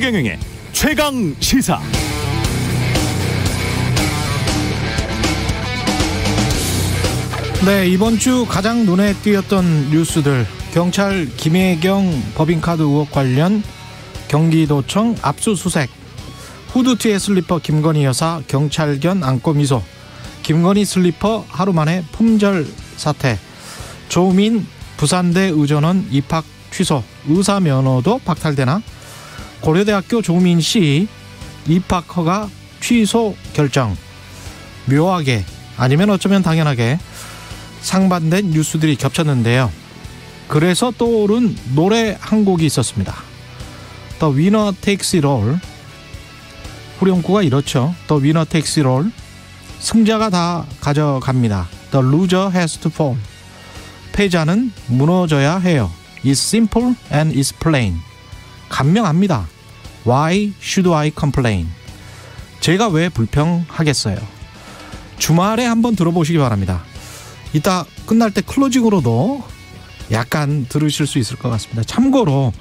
최경영의 최강 시사. 네, 이번 주 가장 눈에 띄었던 뉴스들. 경찰 김혜경 법인카드 의혹 관련 경기도청 압수수색. 후드티에 슬리퍼 김건희 여사 경찰견 안고 미소. 김건희 슬리퍼 하루 만에 품절 사태. 조민 부산대 의전원 입학 취소. 의사 면허도 박탈되나? 고려대학교 조민 씨 입학 허가 취소 결정. 묘하게 아니면 어쩌면 당연하게 상반된 뉴스들이 겹쳤는데요. 그래서 떠오른 노래 한 곡이 있었습니다. The Winner Takes It All. 후렴구가 이렇죠. The Winner Takes It All. 승자가 다 가져갑니다. The Loser Has to Fall. 패자는 무너져야 해요. It's simple and it's plain. 간명합니다. Why should I complain? 제가 왜 불평하겠어요? 주말에 한번 들어보시기 바랍니다. 이따 끝날 때 클로징으로도 약간 들으실 수 있을 것 같습니다. 참고로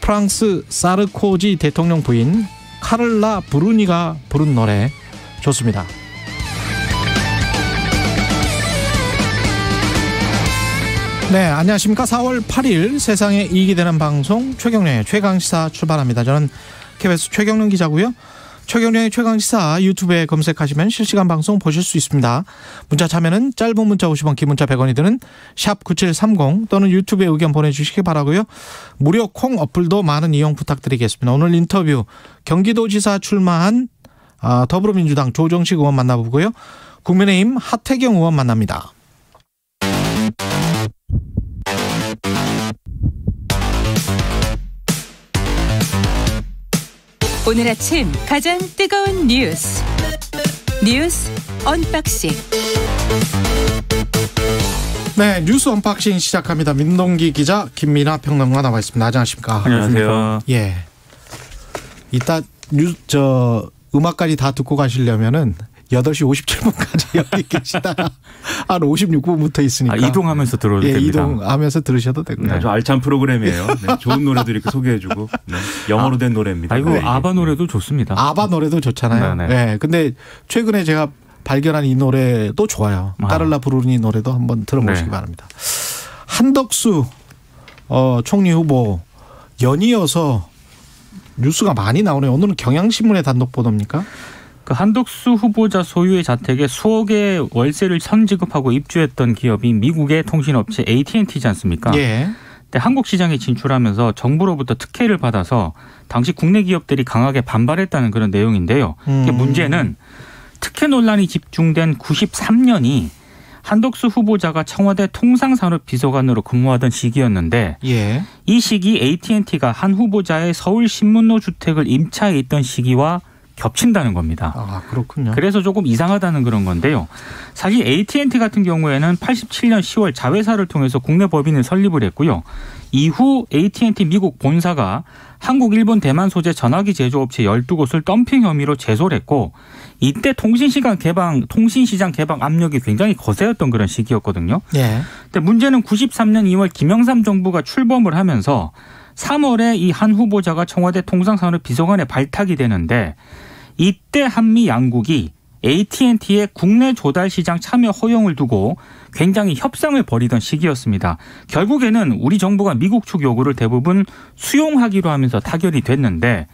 프랑스 사르코지 대통령 부인 카를라 브루니가 부른 노래 좋습니다. 네, 안녕하십니까. 4월 8일 세상에 이익이 되는 방송 최경영의 최강시사 출발합니다. 저는 KBS 최경영 기자고요. 최경영의 최강시사 유튜브에 검색하시면 실시간 방송 보실 수 있습니다. 문자 참여는 짧은 문자 50원, 긴 문자 100원이 드는 샵 9730 또는 유튜브에 의견 보내주시기 바라고요. 무료 콩 어플도 많은 이용 부탁드리겠습니다. 오늘 인터뷰 경기도지사 출마한 더불어민주당 조정식 의원 만나보고요. 국민의힘 하태경 의원 만납니다. 오늘 아침 가장 뜨거운 뉴스 언박싱. 네, 뉴스 언박싱 시작합니다. 민동기 기자, 김민아 평론가 나와 있습니다. 안녕하십니까? 안녕하세요. 예. 이따 음악까지 다 듣고 가시려면은 8시 57분까지 여기 계시다가 한 56분부터 있으니까. 이동하면서 들어도 됩니다. 이동하면서 들으셔도 되고요. 아주 알찬 프로그램이에요. 네, 좋은 노래도 이렇게 소개해주고. 네, 영어로 된 노래입니다. 아이고, 네. 아바 노래도 좋습니다. 아바 노래도 좋잖아요. 네네. 네, 근데 최근에 제가 발견한 이 노래도 좋아요. 까를라 브루니 노래도 한번 들어보시기 네. 바랍니다. 한덕수 총리 후보 연이어서 뉴스가 많이 나오네요. 오늘은 경향신문의 단독 보도입니까? 그 한덕수 후보자 소유의 자택에 수억의 월세를 선지급하고 입주했던 기업이 미국의 통신업체 AT&T지 않습니까? 예. 근데 한국 시장에 진출하면서 정부로부터 특혜를 받아서 당시 국내 기업들이 강하게 반발했다는 그런 내용인데요. 이게 문제는 특혜 논란이 집중된 93년이 한덕수 후보자가 청와대 통상산업비서관으로 근무하던 시기였는데 예. 이 시기 AT&T가 한 후보자의 서울 신문로 주택을 임차해 있던 시기와 겹친다는 겁니다. 아, 그렇군요. 그래서 조금 이상하다는 그런 건데요. 사실 AT&T 같은 경우에는 87년 10월 자회사를 통해서 국내 법인을 설립을 했고요. 이후 AT&T 미국 본사가 한국, 일본, 대만 소재 전화기 제조업체 12곳을 덤핑 혐의로 제소를 했고 이때 통신시장 개방 압력이 굉장히 거세였던 그런 시기였거든요. 예. 근데 문제는 93년 2월 김영삼 정부가 출범을 하면서 3월에 이 한 후보자가 청와대 통상산업비서관에 발탁이 되는데 이때 한미 양국이 AT&T의 국내 조달 시장 참여 허용을 두고 굉장히 협상을 벌이던 시기였습니다. 결국에는 우리 정부가 미국 측 요구를 대부분 수용하기로 하면서 타결이 됐는데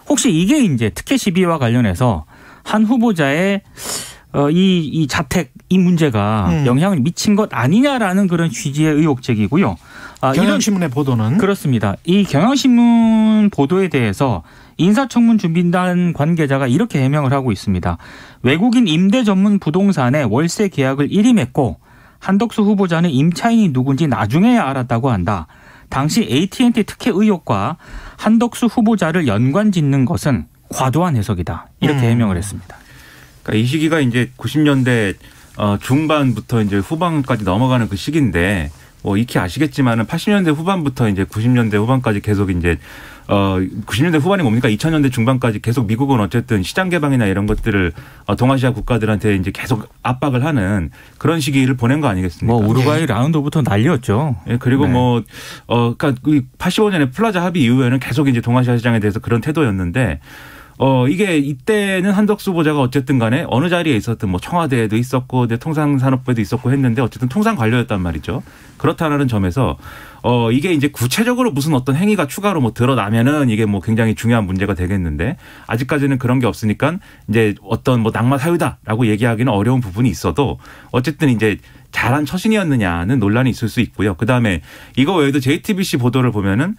혹시 이게 이제 특혜 시비와 관련해서 한 후보자의 이 자택 이 문제가 영향을 미친 것 아니냐라는 그런 취지의 의혹 제기고요. 경향신문의 보도는? 그렇습니다. 이 경향신문 보도에 대해서 인사청문준비단 관계자가 이렇게 해명을 하고 있습니다. 외국인 임대 전문 부동산에 월세 계약을 일임했고 한덕수 후보자는 임차인이 누군지 나중에야 알았다고 한다. 당시 AT&T 특혜 의혹과 한덕수 후보자를 연관짓는 것은 과도한 해석이다. 이렇게 해명을 했습니다. 그러니까 이 시기가 이제 90년대 중반부터 이제 후반까지 넘어가는 그 시기인데 익히 아시겠지만은 80년대 후반부터 이제 90년대 후반까지 계속 이제 90년대 후반이 뭡니까? 2000년대 중반까지 계속 미국은 어쨌든 시장 개방이나 이런 것들을 동아시아 국가들한테 이제 계속 압박을 하는 그런 시기를 보낸 거 아니겠습니까? 뭐 우루과이 라운드부터 난리였죠. 예, 그리고 네. 그러니까 85년에 플라자 합의 이후에는 계속 이제 동아시아 시장에 대해서 그런 태도였는데 이게 이때는 한덕수 후보자가 어쨌든 간에 어느 자리에 있었든 뭐 청와대에도 있었고 통상산업부에도 있었고 했는데 어쨌든 통상 관료였단 말이죠. 그렇다는 점에서 이게 이제 구체적으로 무슨 어떤 행위가 추가로 뭐 드러나면은 이게 뭐 굉장히 중요한 문제가 되겠는데 아직까지는 그런 게 없으니까 이제 어떤 뭐 낙마 사유다라고 얘기하기는 어려운 부분이 있어도 어쨌든 이제 잘한 처신이었느냐는 논란이 있을 수 있고요. 그 다음에 이거 외에도 JTBC 보도를 보면은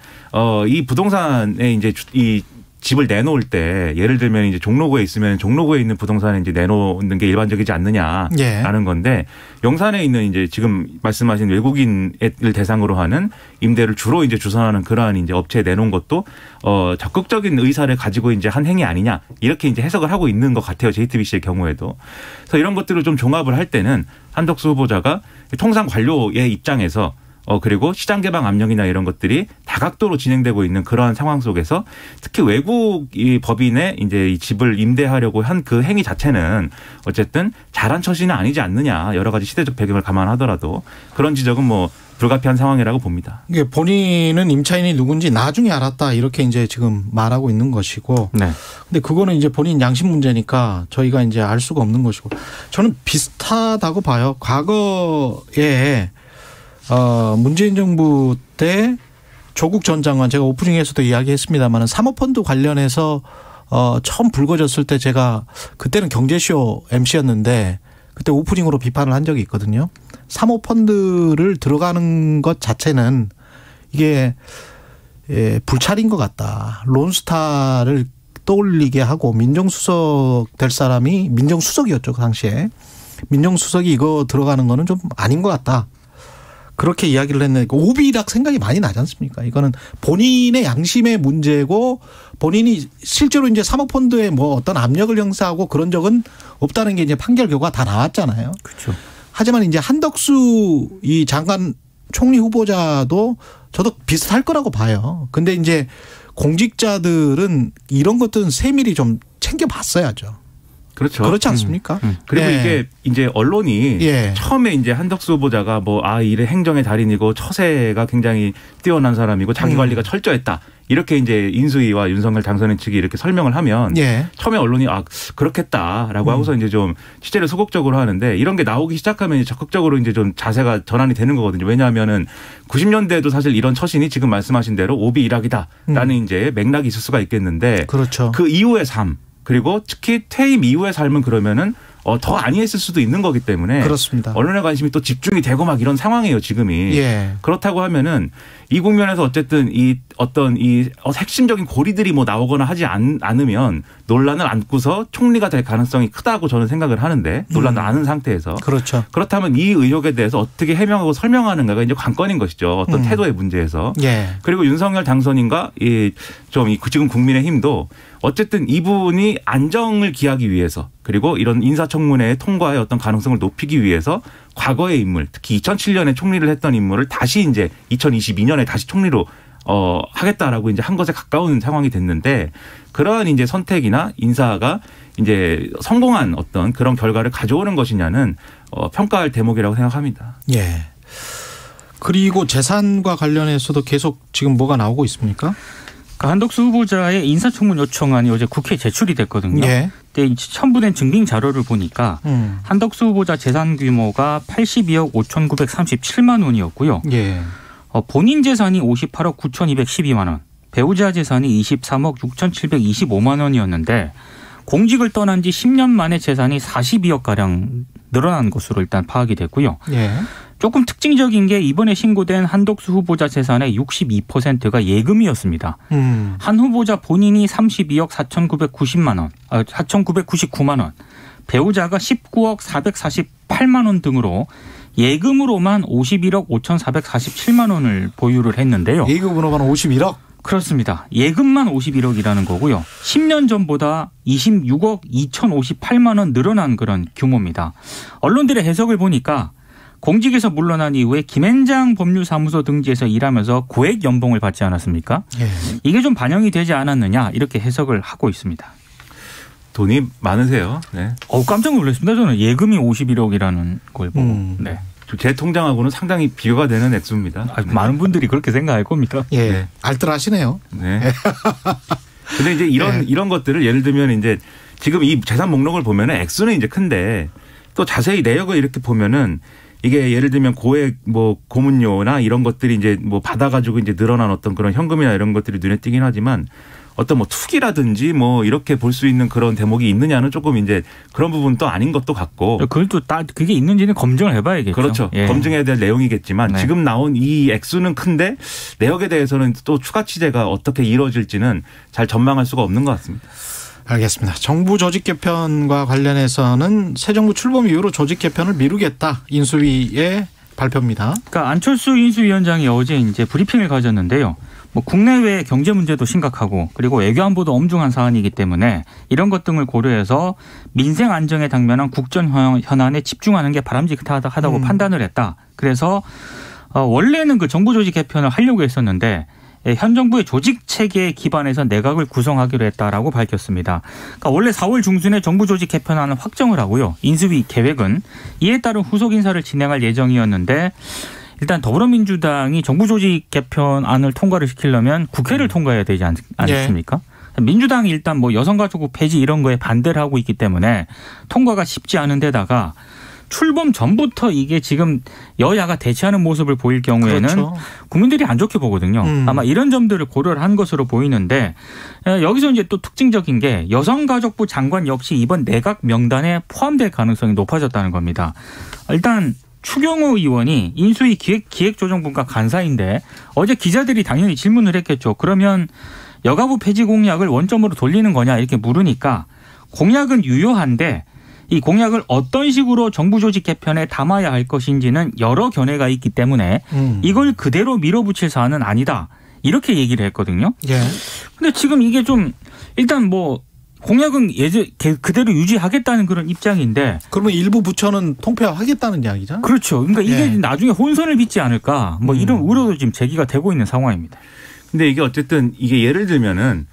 이 부동산에 이제 이 집을 내놓을 때 예를 들면 이제 종로구에 있으면 종로구에 있는 부동산에 이제 내놓는 게 일반적이지 않느냐라는 건데 용산에 있는 이제 지금 말씀하신 외국인을 대상으로 하는 임대를 주로 이제 주선하는 그러한 이제 업체에 내놓은 것도 적극적인 의사를 가지고 이제 한 행위 아니냐 이렇게 이제 해석을 하고 있는 것 같아요. JTBC의 경우에도. 그래서 이런 것들을 좀 종합을 할 때는 한덕수 후보자가 통상 관료의 입장에서 그리고 시장 개방 압력이나 이런 것들이 다각도로 진행되고 있는 그러한 상황 속에서 특히 외국 이 법인의 이제 이 집을 임대하려고 한 그 행위 자체는 어쨌든 잘한 처신은 아니지 않느냐 여러 가지 시대적 배경을 감안하더라도 그런 지적은 뭐 불가피한 상황이라고 봅니다. 이게 본인은 임차인이 누군지 나중에 알았다 이렇게 이제 지금 말하고 있는 것이고, 네. 근데 그거는 이제 본인 양심 문제니까 저희가 이제 알 수가 없는 것이고, 저는 비슷하다고 봐요. 과거에 문재인 정부 때 조국 전 장관 제가 오프닝에서도 이야기했습니다만 사모펀드 관련해서 처음 불거졌을 때 제가 그때는 경제쇼 MC였는데 그때 오프닝으로 비판을 한 적이 있거든요. 사모펀드를 들어가는 것 자체는 이게 불찰인 것 같다. 론스타를 떠올리게 하고 민정수석 될 사람이 민정수석이었죠. 그 당시에. 민정수석이 이거 들어가는 거는 좀 아닌 것 같다. 그렇게 이야기를 했는데 오비락 생각이 많이 나지 않습니까? 이거는 본인의 양심의 문제고 본인이 실제로 이제 사모펀드에 뭐 어떤 압력을 행사하고 그런 적은 없다는 게 이제 판결 결과 다 나왔잖아요. 그렇죠. 하지만 이제 한덕수 이 장관 총리 후보자도 저도 비슷할 거라고 봐요. 근데 이제 공직자들은 이런 것들은 세밀히 좀 챙겨봤어야죠. 그렇죠. 그렇지 않습니까? 그리고 예. 이게 이제 언론이 예. 처음에 이제 한덕수 후보자가 이래 행정의 달인이고 처세가 굉장히 뛰어난 사람이고 자기 관리가 철저했다. 이렇게 이제 인수위와 윤석열 당선인 측이 이렇게 설명을 하면 예. 처음에 언론이 그렇겠다라고 하고서 이제 좀 취재를 소극적으로 하는데 이런 게 나오기 시작하면 이제 적극적으로 이제 좀 자세가 전환이 되는 거거든요. 왜냐하면은 90년대에도 사실 이런 처신이 지금 말씀하신 대로 오비 일학이다라는 이제 맥락이 있을 수가 있겠는데 그렇죠. 그 이후의 삶 그리고 특히 퇴임 이후의 삶은 그러면은 더 아니했을 수도 있는 거기 때문에 그렇습니다. 언론의 관심이 또 집중이 되고 막 이런 상황이에요 지금이. 예. 그렇다고 하면은 이 국면에서 어쨌든 이 어떤 이 핵심적인 고리들이 뭐 나오거나 하지 않으면 논란을 안고서 총리가 될 가능성이 크다고 저는 생각을 하는데 논란을 아는 상태에서. 그렇죠. 그렇다면 이 의혹에 대해서 어떻게 해명하고 설명하는가가 이제 관건인 것이죠. 어떤 태도의 문제에서. 예. 그리고 윤석열 당선인과 지금 국민의힘도 어쨌든 이분이 안정을 기하기 위해서 그리고 이런 인사청문회의 통과의 어떤 가능성을 높이기 위해서 과거의 인물 특히 2007년에 총리를 했던 인물을 다시 이제 2022년에 다시 총리로 하겠다라고 이제 한 것에 가까운 상황이 됐는데 그러한 이제 선택이나 인사가 이제 성공한 어떤 그런 결과를 가져오는 것이냐는 평가할 대목이라고 생각합니다. 예. 그리고 재산과 관련해서도 계속 지금 뭐가 나오고 있습니까? 한덕수 후보자의 인사청문 요청안이 어제 국회에 제출이 됐거든요. 예. 그때 첨부된 증빙 자료를 보니까 한덕수 후보자 재산 규모가 82억 5,937만 원이었고요. 예. 본인 재산이 58억 9,212만 원, 배우자 재산이 23억 6,725만 원이었는데 공직을 떠난 지 10년 만에 재산이 42억가량 늘어난 것으로 일단 파악이 됐고요. 예. 조금 특징적인 게 이번에 신고된 한덕수 후보자 재산의 62%가 예금이었습니다. 한 후보자 본인이 32억 4,999만 원, 배우자가 19억 448만 원 등으로 예금으로만 51억 5,447만 원을 보유를 했는데요. 예금으로만 51억? 그렇습니다. 예금만 51억이라는 거고요. 10년 전보다 26억 2,058만 원 늘어난 그런 규모입니다. 언론들의 해석을 보니까 공직에서 물러난 이후에 김앤장 법률사무소 등지에서 일하면서 고액 연봉을 받지 않았습니까? 예. 이게 좀 반영이 되지 않았느냐 이렇게 해석을 하고 있습니다. 돈이 많으세요. 네. 깜짝 놀랐습니다. 저는 예금이 51억이라는 걸 보고. 네. 제 통장하고는 상당히 비교가 되는 액수입니다. 네. 많은 분들이 그렇게 생각할 겁니다. 예. 네. 알뜰하시네요. 네. 근데 이제 이런 것들을 예를 들면 이제 지금 이 재산 목록을 보면은 액수는 이제 큰데 또 자세히 내역을 이렇게 보면은 이게 예를 들면 고액 뭐 고문료나 이런 것들이 이제 뭐 받아가지고 이제 늘어난 어떤 그런 현금이나 이런 것들이 눈에 띄긴 하지만 어떤 뭐 투기라든지 뭐 이렇게 볼 수 있는 그런 대목이 있느냐는 조금 이제 그런 부분 또 아닌 것도 같고. 그걸 또 그게 있는지는 검증을 해봐야겠죠. 그렇죠. 예. 검증해야 될 내용이겠지만 네. 지금 나온 이 액수는 큰데 내역에 대해서는 또 추가 취재가 어떻게 이루어질지는 잘 전망할 수가 없는 것 같습니다. 알겠습니다. 정부 조직 개편과 관련해서는 새 정부 출범 이후로 조직 개편을 미루겠다. 인수위의 발표입니다. 그러니까 안철수 인수위원장이 어제 이제 브리핑을 가졌는데요. 뭐 국내외 경제 문제도 심각하고 그리고 외교안보도 엄중한 사안이기 때문에 이런 것 등을 고려해서 민생 안정에 당면한 국정 현안에 집중하는 게 바람직하다고 판단을 했다. 그래서 원래는 그 정부 조직 개편을 하려고 했었는데 현 정부의 조직 체계에 기반해서 내각을 구성하기로 했다라고 밝혔습니다. 그러니까 원래 4월 중순에 정부 조직 개편안을 확정을 하고요. 인수위 계획은 이에 따른 후속 인사를 진행할 예정이었는데 일단 더불어민주당이 정부 조직 개편안을 통과를 시키려면 국회를 통과해야 되지 않습니까? 네. 민주당이 일단 뭐 여성가족부 폐지 이런 거에 반대를 하고 있기 때문에 통과가 쉽지 않은 데다가 출범 전부터 이게 지금 여야가 대치하는 모습을 보일 경우에는 그렇죠. 국민들이 안 좋게 보거든요. 아마 이런 점들을 고려를 한 것으로 보이는데 여기서 이제 또 특징적인 게 여성가족부 장관 역시 이번 내각 명단에 포함될 가능성이 높아졌다는 겁니다. 일단 추경호 의원이 인수위 기획조정분과 간사인데 어제 기자들이 당연히 질문을 했겠죠. 그러면 여가부 폐지 공약을 원점으로 돌리는 거냐 이렇게 물으니까 공약은 유효한데 이 공약을 어떤 식으로 정부 조직 개편에 담아야 할 것인지는 여러 견해가 있기 때문에 이걸 그대로 밀어붙일 사안은 아니다. 이렇게 얘기를 했거든요. 예. 근데 지금 이게 좀 일단 뭐 공약은 그대로 유지하겠다는 그런 입장인데. 그러면 일부 부처는 통폐합하겠다는 이야기잖아요. 그렇죠. 그러니까 이게 예. 나중에 혼선을 빚지 않을까 뭐 이런 우려도 지금 제기가 되고 있는 상황입니다. 근데 이게 어쨌든 이게 예를 들면은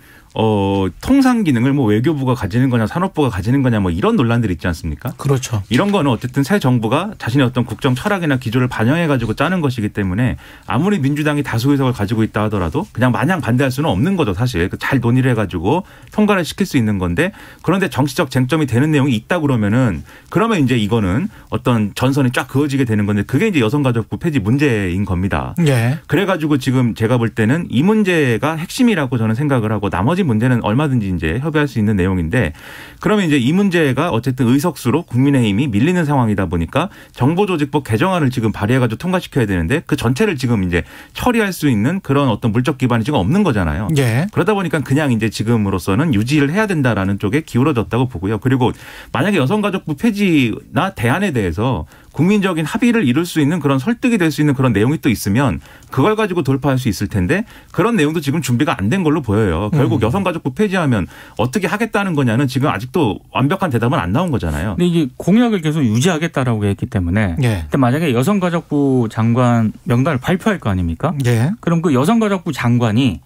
통상 기능을 뭐 외교부가 가지는 거냐 산업부가 가지는 거냐 뭐 이런 논란들이 있지 않습니까? 그렇죠. 이런 거는 어쨌든 새 정부가 자신의 어떤 국정 철학이나 기조를 반영해 가지고 짜는 것이기 때문에 아무리 민주당이 다수 의석을 가지고 있다 하더라도 그냥 마냥 반대할 수는 없는 거죠 사실. 잘 논의를 해가지고 통과를 시킬 수 있는 건데 그런데 정치적 쟁점이 되는 내용이 있다 그러면 이제 이거는 어떤 전선이 쫙 그어지게 되는 건데 그게 이제 여성가족부 폐지 문제인 겁니다. 예. 그래가지고 지금 제가 볼 때는 이 문제가 핵심이라고 저는 생각을 하고 나머지 문제는 얼마든지 이제 협의할 수 있는 내용인데 그러면 이제 이 문제가 어쨌든 의석수로 국민의힘이 밀리는 상황이다 보니까 정보조직법 개정안을 지금 발의해가지고 통과시켜야 되는데 그 전체를 지금 이제 처리할 수 있는 그런 어떤 물적 기반이 지금 없는 거잖아요. 예. 그러다 보니까 그냥 이제 지금으로서는 유지를 해야 된다라는 쪽에 기울어졌다고 보고요. 그리고 만약에 여성가족부 폐지나 대안에 대해서 국민적인 합의를 이룰 수 있는 그런 설득이 될 수 있는 그런 내용이 또 있으면 그걸 가지고 돌파할 수 있을 텐데 그런 내용도 지금 준비가 안 된 걸로 보여요. 결국 여성가족부 폐지하면 어떻게 하겠다는 거냐는 지금 아직도 완벽한 대답은 안 나온 거잖아요. 근데 이게 공약을 계속 유지하겠다라고 했기 때문에 예. 근데 만약에 여성가족부 장관 명단을 발표할 거 아닙니까? 예. 그럼 그 여성가족부 장관이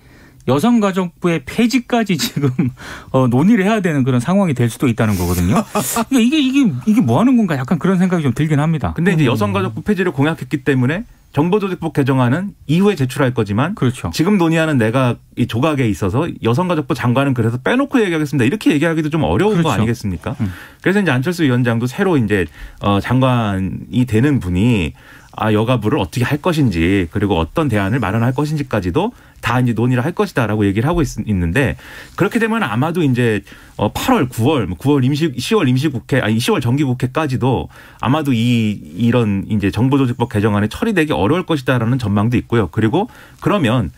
여성가족부의 폐지까지 지금 논의를 해야 되는 그런 상황이 될 수도 있다는 거거든요. 그러니까 이게 뭐 하는 건가 약간 그런 생각이 좀 들긴 합니다. 근데 이제 여성가족부 폐지를 공약했기 때문에 정보조직법 개정안은 이후에 제출할 거지만 그렇죠. 지금 논의하는 내각 이 조각에 있어서 여성가족부 장관은 그래서 빼놓고 얘기하겠습니다. 이렇게 얘기하기도 좀 어려운 그렇죠. 거 아니겠습니까? 그래서 이제 안철수 위원장도 새로 이제 장관이 되는 분이 여가부를 어떻게 할 것인지 그리고 어떤 대안을 마련할 것인지까지도 다 이제 논의를 할 것이다라고 얘기를 하고 있는데 그렇게 되면 아마도 이제 8월, 9월, 10월 임시국회, 10월 정기국회까지도 아마도 이런 이제 정보조직법 개정안이 처리되기 어려울 것이다라는 전망도 있고요. 그리고 그러면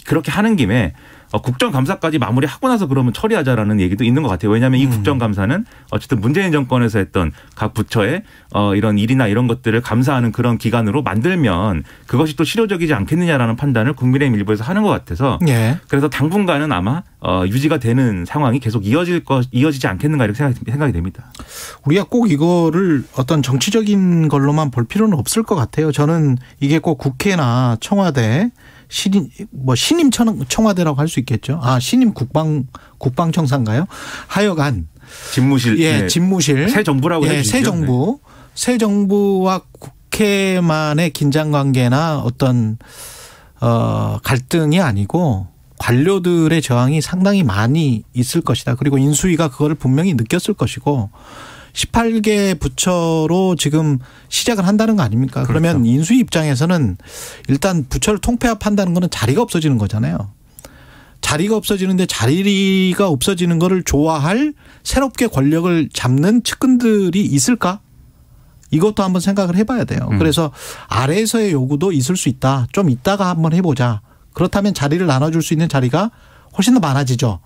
그렇게 하는 김에 국정감사까지 마무리하고 나서 그러면 처리하자라는 얘기도 있는 것 같아요. 왜냐하면 이 국정감사는 어쨌든 문재인 정권에서 했던 각 부처의 이런 일이나 이런 것들을 감사하는 그런 기관으로 만들면 그것이 또 실효적이지 않겠느냐라는 판단을 국민의힘 일부에서 하는 것 같아서 예. 그래서 당분간은 아마 유지가 되는 상황이 계속 이어지지 않겠는가 이렇게 생각이 됩니다. 우리가 꼭 이거를 어떤 정치적인 걸로만 볼 필요는 없을 것 같아요. 저는 이게 꼭 국회나 청와대 신임 청와대라고 할 수 있겠죠. 신임 국방청사인가요? 하여간 집무실. 예, 집무실. 새 정부라고 해주시죠. 새 정부와 국회만의 긴장 관계나 어떤 갈등이 아니고 관료들의 저항이 상당히 많이 있을 것이다. 그리고 인수위가 그거를 분명히 느꼈을 것이고 18개 부처로 지금 시작을 한다는 거 아닙니까? 그렇죠. 그러면 인수위 입장에서는 일단 부처를 통폐합한다는 거는 자리가 없어지는 거잖아요. 자리가 없어지는데 자리가 없어지는 거를 좋아할 새롭게 권력을 잡는 측근들이 있을까? 이것도 한번 생각을 해봐야 돼요. 그래서 아래에서의 요구도 있을 수 있다. 좀 이따가 한번 해보자. 그렇다면 자리를 나눠줄 수 있는 자리가 훨씬 더 많아지죠.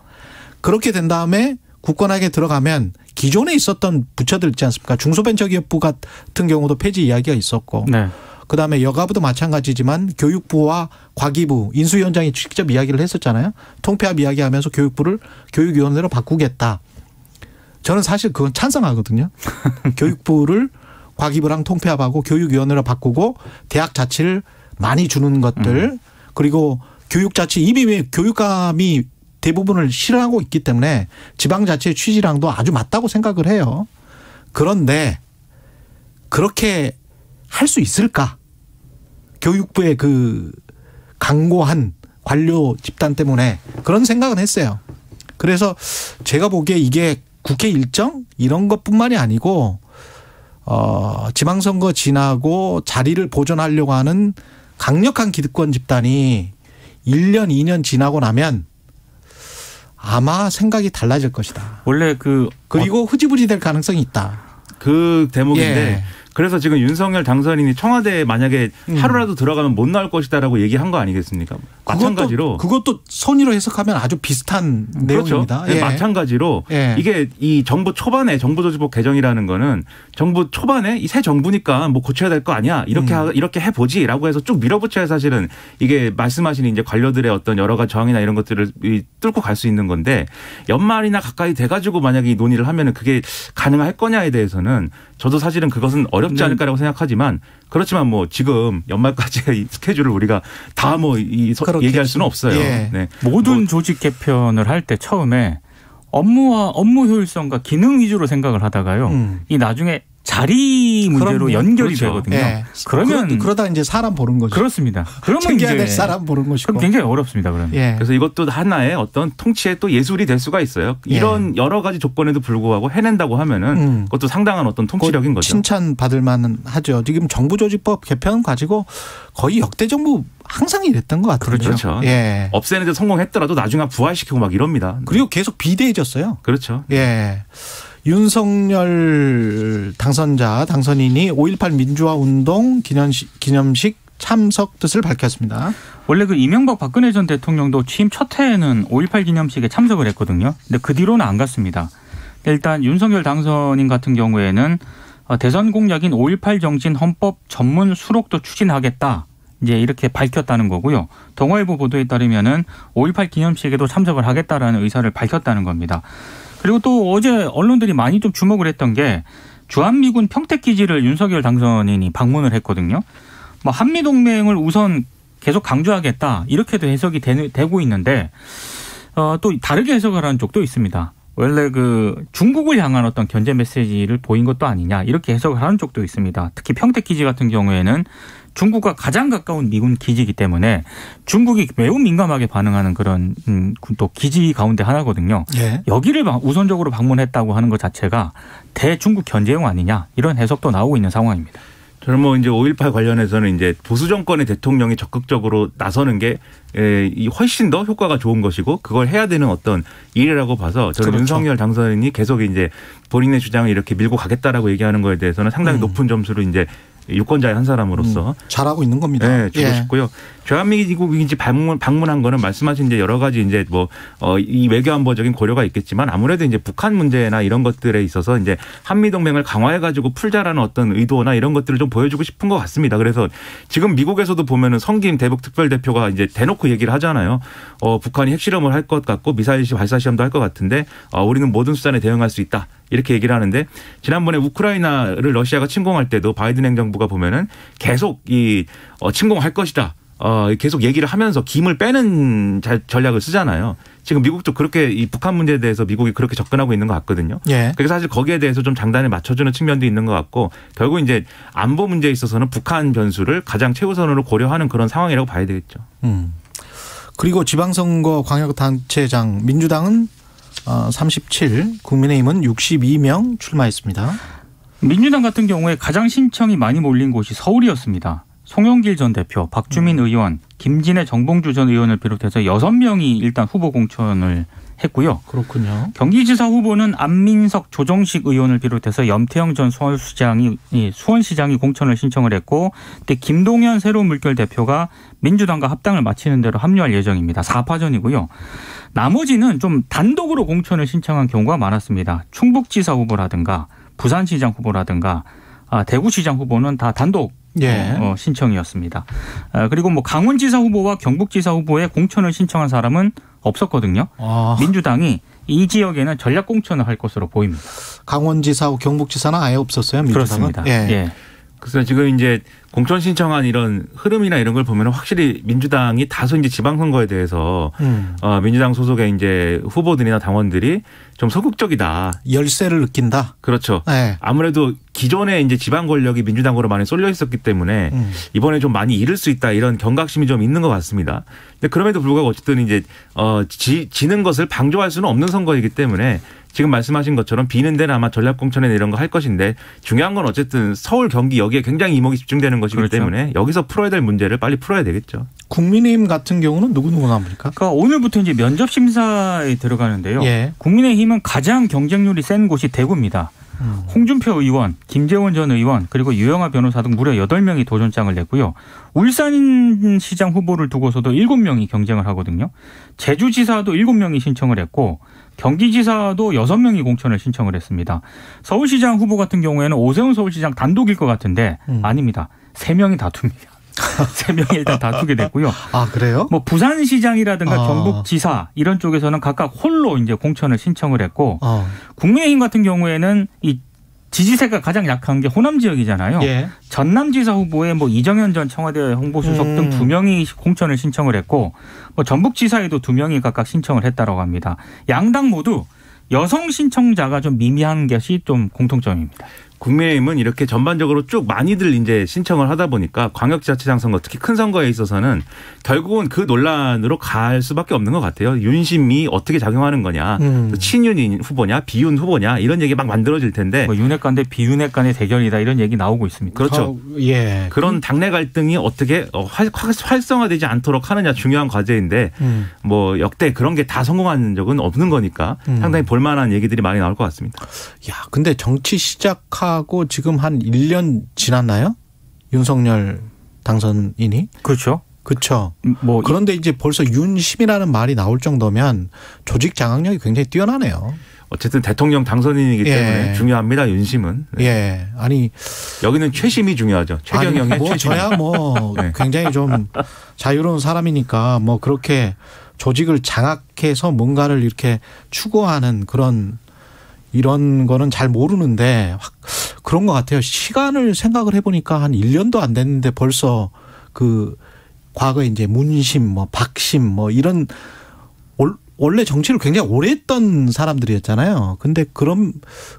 그렇게 된 다음에 굳건하게 들어가면 기존에 있었던 부처들 있지 않습니까? 중소벤처기업부 같은 경우도 폐지 이야기가 있었고 네. 그다음에 여가부도 마찬가지지만 교육부와 과기부 인수위원장이 직접 이야기를 했었잖아요. 통폐합 이야기하면서 교육부를 교육위원회로 바꾸겠다. 저는 사실 그건 찬성하거든요. 교육부를 과기부랑 통폐합하고 교육위원회로 바꾸고 대학 자치를 많이 주는 것들 그리고 교육자치 이미 교육감이 대부분을 실현하고 있기 때문에 지방자치의 취지랑도 아주 맞다고 생각을 해요. 그런데 그렇게 할 수 있을까? 교육부의 그 강고한 관료 집단 때문에 그런 생각은 했어요. 그래서 제가 보기에 이게 국회 일정 이런 것뿐만이 아니고 지방선거 지나고 자리를 보존하려고 하는 강력한 기득권 집단이 1년 2년 지나고 나면 아마 생각이 달라질 것이다. 원래 그리고 흐지부지 될 가능성이 있다. 그 대목인데 예. 그래서 지금 윤석열 당선인이 청와대에 만약에 하루라도 들어가면 못 나올 것이다라고 얘기한 거 아니겠습니까? 마찬가지로 그것도 선의로 해석하면 아주 비슷한 내용입니다. 그렇죠. 예. 마찬가지로 이게 이 정부 초반에 정부조직법 개정이라는 거는 정부 초반에 이 새 정부니까 뭐 고쳐야 될 거 아니야 이렇게 해보지라고 해서 쭉 밀어붙여야 사실은 이게 말씀하신 이제 관료들의 어떤 여러 가지 저항이나 이런 것들을 뚫고 갈 수 있는 건데 연말이나 가까이 돼가지고 만약에 이 논의를 하면은 그게 가능할 거냐에 대해서는 저도 사실은 그것은 어렵지 않을까라고 생각하지만 그렇지만 뭐 지금 연말까지의 스케줄을 우리가 다 얘기할 수는 없어요. 예. 네. 모든 조직 개편을 할 때 처음에 업무 효율성과 기능 위주로 생각을 하다가요. 이 나중에 자리 문제로 그럼요. 연결이 그렇죠. 되거든요. 예. 그러면 그러다 이제 사람 보는 거죠. 그렇습니다. 그러면 챙겨야 될 이제 사람 보는 것이고. 그럼 굉장히 어렵습니다. 그러면. 예. 그래서 이것도 하나의 어떤 통치의 또 예술이 될 수가 있어요. 이런 여러 가지 조건에도 불구하고 해낸다고 하면은 그것도 상당한 어떤 통치력인 거죠. 칭찬받을 만은 하죠. 지금 정부조직법 개편 가지고 거의 역대 정부 항상 이랬던 것 같아요. 그렇죠. 예. 없애는 데 성공했더라도 나중에 부활시키고 막 이럽니다. 그리고 계속 비대해졌어요. 그렇죠. 예. 윤석열 당선인이 5.18 민주화 운동 기념식 참석 뜻을 밝혔습니다. 원래 이명박 박근혜 전 대통령도 취임 첫 해에는 5.18 기념식에 참석을 했거든요. 근데 그 뒤로는 안 갔습니다. 일단 윤석열 당선인 같은 경우에는 대선 공약인 5.18 정신 헌법 전문 수록도 추진하겠다. 이제 이렇게 밝혔다는 거고요. 동아일보 보도에 따르면은 5.18 기념식에도 참석을 하겠다라는 의사를 밝혔다는 겁니다. 그리고 또 어제 언론들이 많이 좀 주목을 했던 게 주한미군 평택기지를 윤석열 당선인이 방문을 했거든요. 뭐 한미동맹을 우선 계속 강조하겠다 이렇게도 해석이 되고 있는데 또 다르게 해석을 하는 쪽도 있습니다. 원래 중국을 향한 어떤 견제 메시지를 보인 것도 아니냐 이렇게 해석을 하는 쪽도 있습니다. 특히 평택기지 같은 경우에는 중국과 가장 가까운 미군 기지이기 때문에 중국이 매우 민감하게 반응하는 그런 또 기지 가운데 하나거든요. 예. 여기를 우선적으로 방문했다고 하는 것 자체가 대중국 견제용 아니냐 이런 해석도 나오고 있는 상황입니다. 저는 이제 5.18 관련해서는 이제 보수 정권의 대통령이 적극적으로 나서는 게 훨씬 더 효과가 좋은 것이고 그걸 해야 되는 어떤 일이라고 봐서 저는 그렇죠. 윤석열 당선인이 계속 이제 본인의 주장을 이렇게 밀고 가겠다라고 얘기하는 거에 대해서는 상당히 높은 점수를 이제 유권자의 한 사람으로서 잘하고 있는 겁니다. 네, 주고 싶고요. 주한미국인지 방문한 거는 말씀하신 이제 여러 가지 이제 이 외교안보적인 고려가 있겠지만 아무래도 이제 북한 문제나 이런 것들에 있어서 이제 한미 동맹을 강화해 가지고 풀자라는 어떤 의도나 이런 것들을 좀 보여주고 싶은 것 같습니다. 그래서 지금 미국에서도 보면은 성김 대북 특별대표가 이제 대놓고 얘기를 하잖아요. 북한이 핵실험을 할 것 같고 미사일 발사 시험도 할 것 같은데 우리는 모든 수단에 대응할 수 있다. 이렇게 얘기를 하는데 지난번에 우크라이나를 러시아가 침공할 때도 바이든 행정부가 보면은 계속 침공할 것이다. 계속 얘기를 하면서 김을 빼는 전략을 쓰잖아요. 지금 미국도 그렇게 이 북한 문제에 대해서 미국이 그렇게 접근하고 있는 것 같거든요. 예. 그래서 사실 거기에 대해서 좀 장단을 맞춰주는 측면도 있는 것 같고 결국 이제 안보 문제에 있어서는 북한 변수를 가장 최우선으로 고려하는 그런 상황이라고 봐야 되겠죠. 그리고 지방선거 광역단체장 민주당은 37, 국민의힘은 62명 출마했습니다. 민주당 같은 경우에 가장 신청이 많이 몰린 곳이 서울이었습니다. 송영길 전 대표, 박주민 의원, 김진애 정봉주 전 의원을 비롯해서 6명이 일단 후보 공천을 했고요. 그렇군요. 경기지사 후보는 안민석, 조정식 의원을 비롯해서 염태영 전 수원시장이 공천을 신청을 했고 그때 김동연 새로운 물결 대표가 민주당과 합당을 마치는 대로 합류할 예정입니다. 4파전이고요. 나머지는 좀 단독으로 공천을 신청한 경우가 많았습니다. 충북지사 후보라든가 부산시장 후보라든가 대구시장 후보는 다 단독 신청이었습니다. 그리고 강원지사 후보와 경북지사 후보에 공천을 신청한 사람은 없었거든요. 민주당이 이 지역에는 전략 공천을 할 것으로 보입니다. 강원지사하고 경북지사는 아예 없었어요. 민주당은. 그렇습니다. 예. 그래서 지금 이제 공천 신청한 이런 흐름이나 이런 걸 보면 확실히 민주당이 다소 이제 지방선거에 대해서 민주당 소속의 이제 후보들이나 당원들이 좀 소극적이다. 열세를 느낀다. 그렇죠. 네. 아무래도 기존에 이제 지방 권력이 민주당으로 많이 쏠려 있었기 때문에 이번에 좀 많이 잃을 수 있다 이런 경각심이 좀 있는 것 같습니다. 근데 그럼에도 불구하고 어쨌든 이제 지는 것을 방조할 수는 없는 선거이기 때문에 지금 말씀하신 것처럼 비는 데는 아마 전략공천이나 이런 거 할 것인데 중요한 건 어쨌든 서울, 경기 여기에 굉장히 이목이 집중되는 것이기 그렇죠. 때문에 여기서 풀어야 될 문제를 빨리 풀어야 되겠죠. 국민의힘 같은 경우는 누구 나옵니까? 그러니까 오늘부터 이제 면접 심사에 들어가는데요. 예. 국민의힘은 가장 경쟁률이 센 곳이 대구입니다. 홍준표 의원, 김재원 전 의원 그리고 유영하 변호사 등 무려 8명이 도전장을 냈고요. 울산시장 후보를 두고서도 7명이 경쟁을 하거든요. 제주지사도 7명이 신청을 했고 경기지사도 6명이 공천을 신청을 했습니다. 서울시장 후보 같은 경우에는 오세훈 서울시장 단독일 것 같은데 아닙니다. 3명이 다툽니다. 3명이 일단 다투게 됐고요. 아, 그래요? 부산시장이라든가 경북지사 이런 쪽에서는 각각 홀로 이제 공천을 신청을 했고 국민의힘 같은 경우에는 이 지지세가 가장 약한 게 호남 지역이잖아요. 예. 전남지사 후보에 이정현 전 청와대 홍보수석 등 2명이 공천을 신청을 했고 전북지사에도 2명이 각각 신청을 했다고 합니다. 양당 모두 여성 신청자가 좀 미미한 것이 좀 공통점입니다. 국민의힘은 이렇게 전반적으로 쭉 많이들 이제 신청을 하다 보니까 광역지자체장 선거 특히 큰 선거에 있어서는 결국은 그 논란으로 갈 수밖에 없는 것 같아요. 윤심이 어떻게 작용하는 거냐. 친윤 후보냐 비윤 후보냐 이런 얘기 막 만들어질 텐데. 윤핵 간 대 비윤핵 간의 대결이다 이런 얘기 나오고 있습니다. 그렇죠. 예. 그런 당내 갈등이 어떻게 활성화되지 않도록 하느냐 중요한 과제인데 역대 그런 게 다 성공한 적은 없는 거니까 상당히 볼만한 얘기들이 많이 나올 것 같습니다. 야, 근데 정치 시작하고 지금 한 1년 지났나요? 윤석열 당선인이? 그렇죠. 그렇죠. 그런데 이제 벌써 윤심이라는 말이 나올 정도면 조직 장악력이 굉장히 뛰어나네요. 어쨌든 대통령 당선인이기 때문에 중요합니다. 윤심은. 네. 예. 아니 여기는 최심이 중요하죠. 최경영의 최심. 저야 네. 굉장히 좀 자유로운 사람이니까 그렇게 조직을 장악해서 뭔가를 이렇게 추구하는 이런 거는 잘 모르는데 그런 것 같아요. 시간을 생각을 해보니까 한 1년도 안 됐는데 벌써 과거에 이제 문심, 박심 이런 원래 정치를 굉장히 오래 했던 사람들이었잖아요. 근데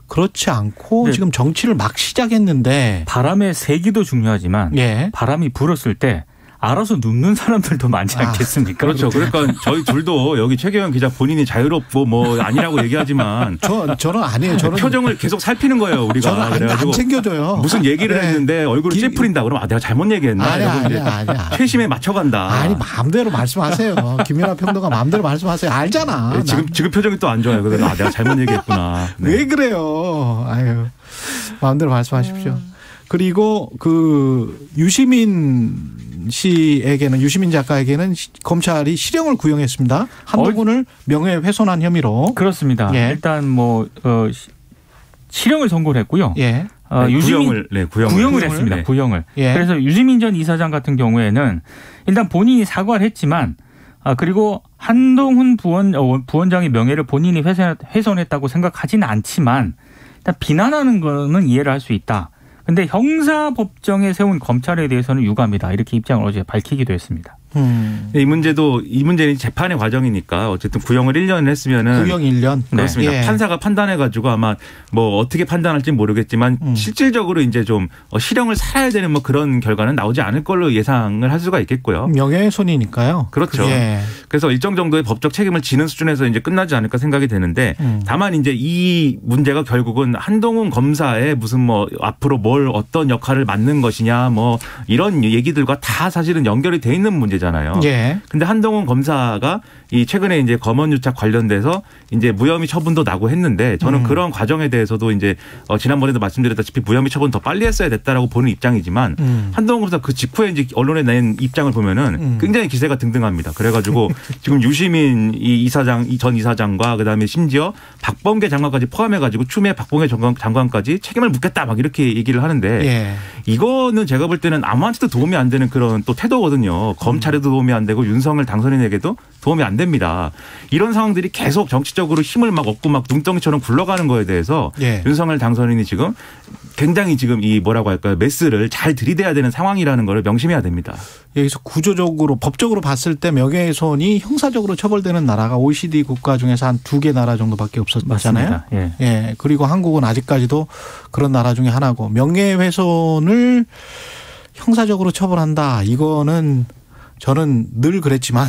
그렇지 않고 지금 정치를 막 시작했는데 바람의 세기도 중요하지만 바람이 불었을 때 알아서 눕는 사람들도 많지 않겠습니까? 그렇죠. 그러니까 저희 둘도 여기 최경영 기자 본인이 자유롭고 아니라고 얘기하지만 저는 아니에요. 저는 표정을 계속 살피는 거예요. 우리가. 저는 안 챙겨줘요. 무슨 얘기를 했는데 얼굴을 찌푸린다 그러면 내가 잘못 얘기했나? 아니야. 최심에 맞춰간다. 아니 마음대로 말씀하세요. 김연아 평론가 마음대로 말씀하세요. 알잖아. 지금 표정이 또 안 좋아요. 그래서 내가 잘못 얘기했구나. 네. 왜 그래요? 아유 마음대로 말씀하십시오. 그리고 그 유시민 씨에게는 유시민 작가에게는 검찰이 실형을 구형했습니다. 한동훈을 명예훼손한 혐의로. 그렇습니다. 예. 일단 뭐 실형을 선고를 했고요. 예. 구형을 했습니다. 네. 구형을. 예. 그래서 유시민 전 이사장 같은 경우에는 일단 본인이 사과를 했지만 그리고 한동훈 부원장의 명예를 본인이 훼손했다고 생각하지는 않지만 일단 비난하는 거는 이해를 할 수 있다. 근데 형사법정에 세운 검찰에 대해서는 유감이다. 이렇게 입장을 어제 밝히기도 했습니다. 이 문제는 재판의 과정이니까 어쨌든 구형을 1년을 했으면은 구형 1년. 그렇습니다. 예. 판사가 판단해가지고 아마 뭐 어떻게 판단할지 모르겠지만 실질적으로 이제 좀 실형을 살아야 되는 뭐 그런 결과는 나오지 않을 걸로 예상을 할 수가 있겠고요. 명예훼손이니까요. 그렇죠. 예. 그래서 일정 정도의 법적 책임을 지는 수준에서 이제 끝나지 않을까 생각이 되는데 다만 이제 이 문제가 결국은 한동훈 검사의 무슨 뭐 앞으로 뭘 어떤 역할을 맡는 것이냐 뭐 이런 얘기들과 다 사실은 연결이 돼 있는 문제. 잖아요. 예. 근데 한동훈 검사가 이 최근에 이제 검언유착 관련돼서 이제 무혐의 처분도 나고 했는데 저는 그런 과정에 대해서도 이제 지난번에도 말씀드렸다시피 무혐의 처분 더 빨리 했어야 됐다라고 보는 입장이지만 한동훈 검사 그 직후에 이제 언론에 낸 입장을 보면은 굉장히 기세가 등등합니다. 그래가지고 지금 유시민 전 이사장과 그다음에 심지어 박범계 장관까지 포함해가지고 추미애 박범계 장관까지 책임을 묻겠다 막 이렇게 얘기를 하는데 예. 이거는 제가 볼 때는 아무한테도 도움이 안 되는 그런 또 태도거든요. 검찰에도 도움이 안 되고 윤석열 당선인에게도 도움이 안 됩니다. 이런 상황들이 계속 정치적으로 힘을 막 얻고 막 눈덩이처럼 굴러가는 거에 대해서 예. 윤석열 당선인이 지금 굉장히 지금 이 뭐라고 할까요? 메스를 잘 들이대야 되는 상황이라는 걸 명심해야 됩니다. 여기서 구조적으로 법적으로 봤을 때 명예훼손이 형사적으로 처벌되는 나라가 OECD 국가 중에서 한 2개 나라 정도밖에 없었잖아요. 예. 예. 그리고 한국은 아직까지도 그런 나라 중에 하나고 명예훼손을 형사적으로 처벌한다. 이거는 저는 늘 그랬지만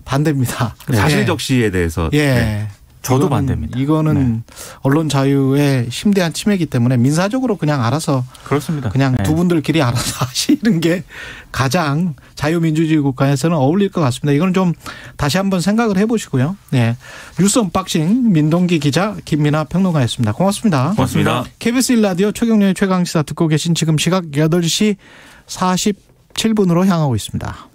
반대입니다. 사실적시에 대해서. 예. 네. 저도 반대입니다. 이거는 언론 자유의 심대한 침해이기 때문에 민사적으로 그냥 알아서 그렇습니다. 그냥 네. 두 분들끼리 알아서 하시는 게 가장 자유민주주의 국가에서는 어울릴 것 같습니다. 이거는 좀 다시 한번 생각을 해보시고요. 네. 뉴스 언박싱 민동기 기자 김민아 평론가였습니다. 고맙습니다. 고맙습니다. KBS 1라디오 최경련의 최강시사 듣고 계신 지금 시각 8시 47분으로 향하고 있습니다.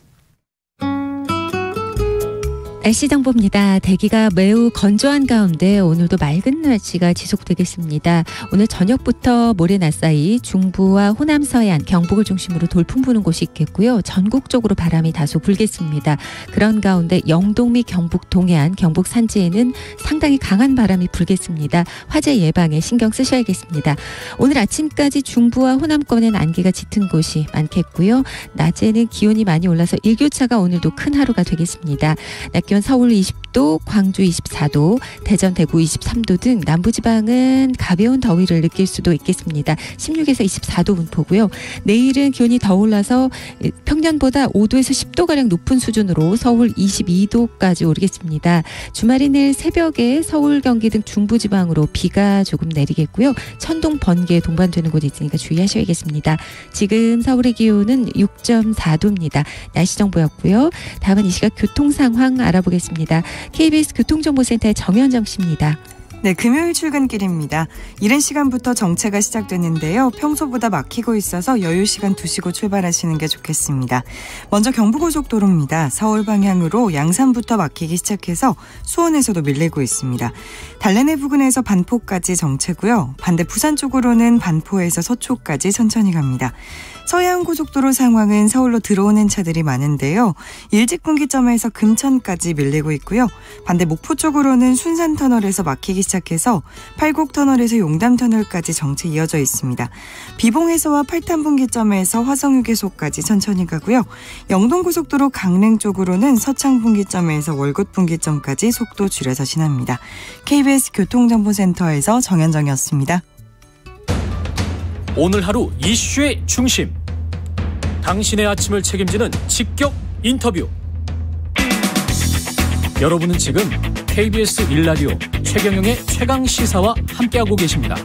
날씨 정보입니다. 대기가 매우 건조한 가운데 오늘도 맑은 날씨가 지속되겠습니다. 오늘 저녁부터 모레 낮 사이 중부와 호남 서해안, 경북을 중심으로 돌풍 부는 곳이 있겠고요. 전국적으로 바람이 다소 불겠습니다. 그런 가운데 영동 및 경북 동해안, 경북 산지에는 상당히 강한 바람이 불겠습니다. 화재 예방에 신경 쓰셔야겠습니다. 오늘 아침까지 중부와 호남권엔 안개가 짙은 곳이 많겠고요. 낮에는 기온이 많이 올라서 일교차가 오늘도 큰 하루가 되겠습니다. 낮 기온 서울 20도, 광주 24도, 대전, 대구 23도 등 남부지방은 가벼운 더위를 느낄 수도 있겠습니다. 16에서 24도 분포고요. 내일은 기온이 더 올라서 평년보다 5도에서 10도가량 높은 수준으로 서울 22도까지 오르겠습니다. 주말인 내일 새벽에 서울, 경기 등 중부지방으로 비가 조금 내리겠고요. 천둥, 번개에 동반되는 곳이 있으니까 주의하셔야겠습니다. 지금 서울의 기온은 6.4도입니다. 날씨 정보였고요. 다음은 이 시각 교통 상황 알아보겠습니다. KBS 교통정보센터의 정현정 씨입니다. 네, 금요일 출근길입니다. 이른 시간부터 정체가 시작됐는데요. 평소보다 막히고 있어서 여유 시간 두시고 출발하시는 게 좋겠습니다. 먼저 경부고속도로입니다. 서울 방향으로 양산부터 막히기 시작해서 수원에서도 밀리고 있습니다. 달래내 부근에서 반포까지 정체고요. 반대 부산 쪽으로는 반포에서 서초까지 천천히 갑니다. 서해안고속도로 상황은 서울로 들어오는 차들이 많은데요. 일직분기점에서 금천까지 밀리고 있고요. 반대 목포 쪽으로는 순산터널에서 막히기 시작해서 팔곡터널에서 용담터널까지 정체 이어져 있습니다. 비봉에서와 팔탄분기점에서 화성휴게소까지 천천히 가고요. 영동고속도로 강릉 쪽으로는 서창분기점에서 월곶분기점까지 속도 줄여서 지납니다. KBS 교통정보센터에서 정현정이었습니다. 오늘 하루 이슈의 중심. 당신의 아침을 책임지는 직격 인터뷰. 여러분은 지금 KBS 1라디오 최경영의 최강시사와 함께하고 계십니다.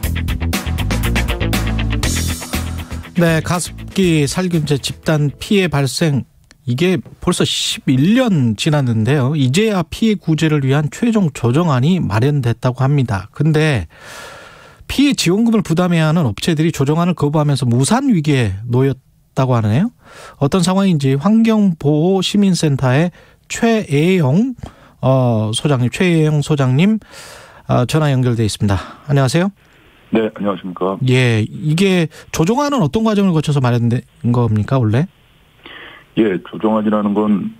네, 가습기 살균제 집단 피해 발생 이게 벌써 11년 지났는데요. 이제야 피해 구제를 위한 최종 조정안이 마련됐다고 합니다. 근데 피해 지원금을 부담해야 하는 업체들이 조정안을 거부하면서 무산 위기에 놓였다고 하네요. 어떤 상황인지 환경보호시민센터의 최예영 소장님 전화 연결돼 있습니다. 안녕하세요. 네, 안녕하십니까. 예, 이게 조정안은 어떤 과정을 거쳐서 마련된 겁니까, 원래? 예, 조정안이라는 건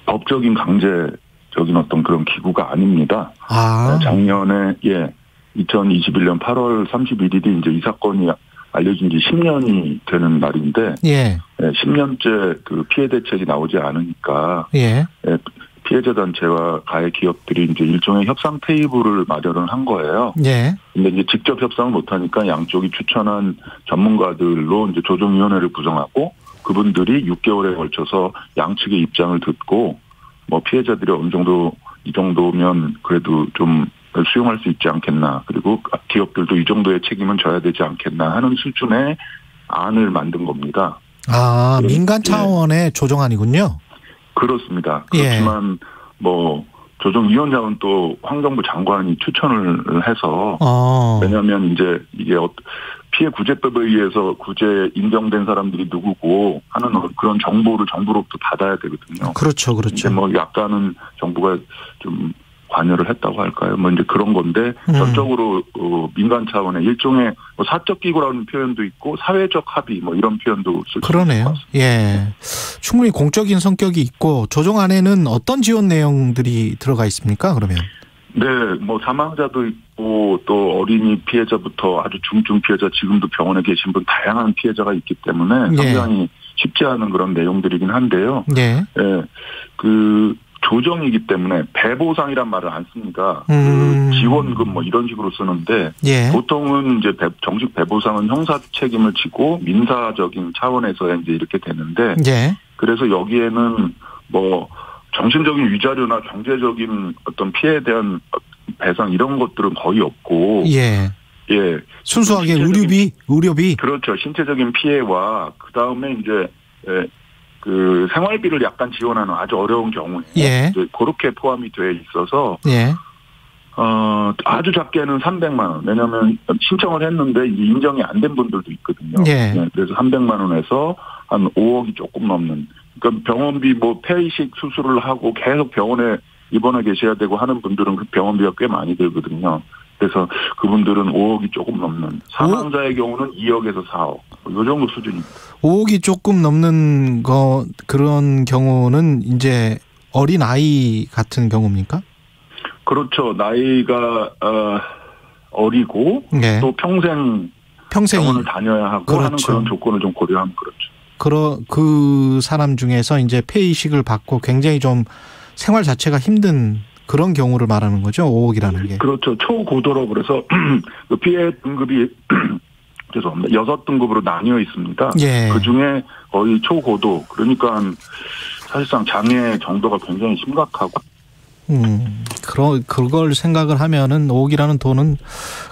법적인 강제적인 어떤 그런 기구가 아닙니다. 작년에 2021년 8월 31일이 이제 이 사건이 알려진 지 10년이 되는 날인데, 10년째 그 피해 대책이 나오지 않으니까, 피해자 단체와 가해 기업들이 이제 일종의 협상 테이블을 마련을 한 거예요. 근데 이제 직접 협상을 못하니까 양쪽이 추천한 전문가들로 이제 조정위원회를 구성하고 그분들이 6개월에 걸쳐서 양측의 입장을 듣고 뭐 피해자들이 어느 정도 이 정도면 그래도 좀 수용할 수 있지 않겠나. 그리고 기업들도 이 정도의 책임은 져야 되지 않겠나 하는 수준의 안을 만든 겁니다. 민간 차원의 조정안이군요. 그렇습니다. 그렇지만 뭐 조정위원장은 또 환경부 장관이 추천을 해서 왜냐하면 이제 이게 피해 구제법에 의해서 구제 인정된 사람들이 누구고 하는 그런 정보를 정부로부터 받아야 되거든요. 그렇죠. 뭐 약간은 정부가 좀 관여를 했다고 할까요? 뭐 이제 그런 건데 전적으로 민간 차원의 일종의 뭐 사적 기구라는 표현도 있고 사회적 합의 뭐 이런 표현도 쓸 수 있을 것 같습니다. 예, 충분히 공적인 성격이 있고 조정안에는 어떤 지원 내용들이 들어가 있습니까? 그러면? 네, 뭐 사망자도 있고 또 어린이 피해자부터 아주 중증 피해자 지금도 병원에 계신 분 다양한 피해자가 있기 때문에 상당히 쉽지 않은 그런 내용들이긴 한데요. 그 조정이기 때문에 배보상이란 말을 안 씁니다. 그 지원금 뭐 이런 식으로 쓰는데 보통은 이제 정식 배보상은 형사 책임을 지고 민사적인 차원에서 이제 이렇게 되는데 그래서 여기에는 뭐 정신적인 위자료나 경제적인 어떤 피해에 대한 배상 이런 것들은 거의 없고 순수하게 의료비 그렇죠. 신체적인 피해와 그다음에 이제 그 생활비를 약간 지원하는 아주 어려운 경우에 이제 그렇게 포함이 돼 있어서 아주 작게는 300만 원. 왜냐하면 신청을 했는데 인정이 안 된 분들도 있거든요. 그래서 300만 원에서 한 5억이 조금 넘는. 그러니까 병원비 뭐 폐이식 수술을 하고 계속 병원에 입원해 계셔야 되고 하는 분들은 그 병원비가 꽤 많이 들거든요. 그래서 그분들은 5억이 조금 넘는. 사망자의 경우는 2억에서 4억. 이 정도 수준입니다. 5억이 조금 넘는 그런 경우는 이제 어린 아이 같은 경우입니까? 그렇죠. 나이가 어리고 또 평생 병원을 다녀야 하고 하는 그런 조건을 좀 고려하면 그렇죠. 그 사람 중에서 이제 폐이식을 받고 굉장히 좀 생활 자체가 힘든 그런 경우를 말하는 거죠. 5억이라는 게. 그렇죠. 초고도로 그래서 그 피해 등급이 죄송합니다. 6등급으로 나뉘어 있습니다. 그중에 거의 초고도 그러니까 사실상 장애 정도가 굉장히 심각하고 그걸 생각을 하면은 5억이라는 돈은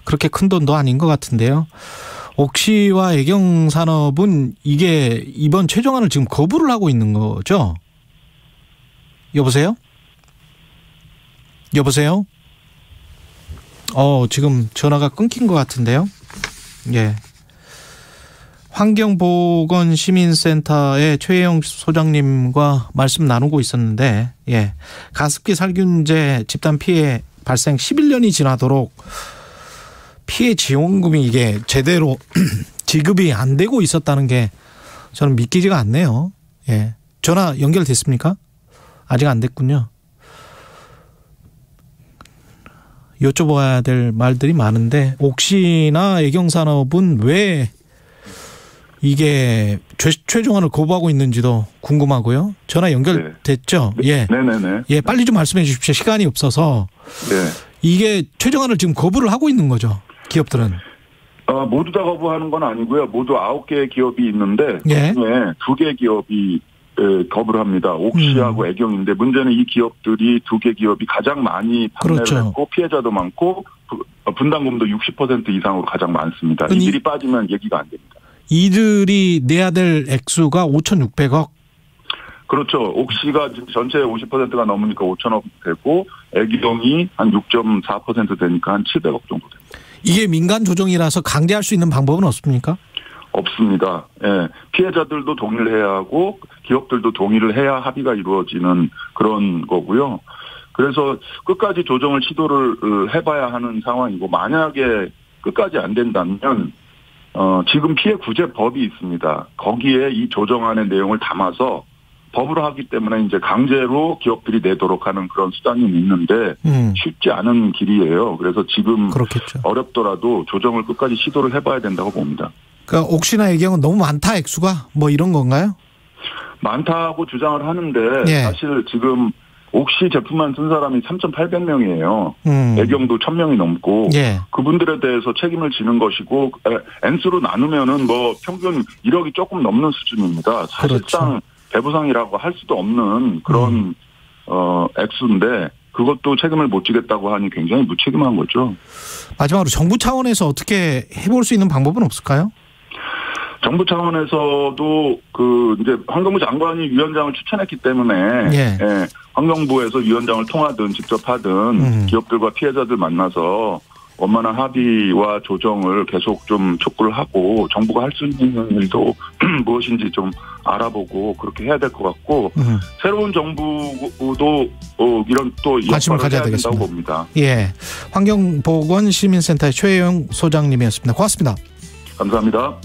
그렇게 큰 돈도 아닌 것 같은데요. 옥시와 애경산업은 이게 이번 최종안을 지금 거부를 하고 있는 거죠? 여보세요? 지금 전화가 끊긴 것 같은데요. 환경보건시민센터의 최혜영 소장님과 말씀 나누고 있었는데, 가습기 살균제 집단 피해 발생 11년이 지나도록 피해 지원금이 이게 제대로 지급이 안 되고 있었다는 게 저는 믿기지가 않네요. 전화 연결됐습니까? 아직 안 됐군요. 여쭤봐야 될 말들이 많은데 옥시나 애경산업은 왜 이게 최종안을 거부하고 있는지도 궁금하고요. 전화 연결됐죠? 네네네. 빨리 좀 말씀해 주십시오. 시간이 없어서. 이게 최종안을 지금 거부를 하고 있는 거죠. 기업들은. 모두 다 거부하는 건 아니고요. 모두 9개의 기업이 있는데 그중에 2개 기업이 거부를 합니다. 옥시하고 애경인데 문제는 이 기업들이 2개 기업이 가장 많이 판매를 했고 피해자도 많고 분담금도 60% 이상으로 가장 많습니다. 이들이 빠지면 얘기가 안 됩니다. 이들이 내야 될 액수가 5,600억? 그렇죠. 옥시가 전체의 50%가 넘으니까 5천억 되고 애경이 한 6.4% 되니까 한 700억 정도 됩니다. 이게 민간 조정이라서 강제할 수 있는 방법은 없습니까? 없습니다. 예. 피해자들도 동의를 해야 하고 기업들도 동의를 해야 합의가 이루어지는 그런 거고요. 그래서 끝까지 조정을 시도를 해봐야 하는 상황이고 만약에 끝까지 안 된다면 지금 피해 구제법이 있습니다. 거기에 이 조정안의 내용을 담아서 법으로 하기 때문에 이제 강제로 기업들이 내도록 하는 그런 수단이 있는데 쉽지 않은 길이에요. 그래서 지금 그렇겠죠. 어렵더라도 조정을 끝까지 시도를 해봐야 된다고 봅니다. 그러니까 옥시나 애경은 너무 많다 액수가 뭐 이런 건가요? 많다고 주장을 하는데 예. 사실 지금 옥시 제품만 쓴 사람이 3,800명이에요. 애경도 1,000명이 넘고 예. 그분들에 대해서 책임을 지는 것이고 N수로 나누면은 뭐 평균 1억이 조금 넘는 수준입니다. 사실상 그렇죠. 배부상이라고 할 수도 없는 그런 액수인데 그것도 책임을 못 지겠다고 하니 굉장히 무책임한 거죠. 마지막으로 정부 차원에서 어떻게 해볼 수 있는 방법은 없을까요? 정부 차원에서도 이제 환경부 장관이 위원장을 추천했기 때문에 예. 예, 환경부에서 위원장을 통하든 직접 하든 기업들과 피해자들 만나서 원만한 합의와 조정을 계속 좀 촉구를 하고 정부가 할 수 있는 일도 무엇인지 좀 알아보고 그렇게 해야 될 것 같고 새로운 정부도 이런 또 관심을 가져야 되겠습니다. 봅니다. 예, 환경보건 시민센터의 최혜영 소장님이었습니다. 고맙습니다. 감사합니다.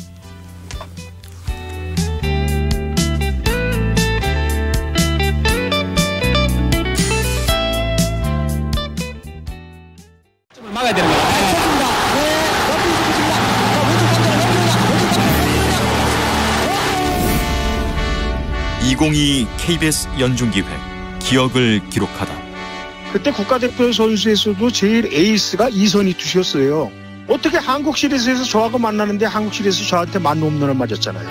막아야 되는 거야. 네, 2022 KBS 연중기획 기억을 기록하다. 그때 국가대표 선수에서도 제일 에이스가 이선희 투수였어요. 어떻게 한국 시리즈에서 저하고 만나는데 한국 시리즈에서 저한테 만 홈런을 맞았잖아요.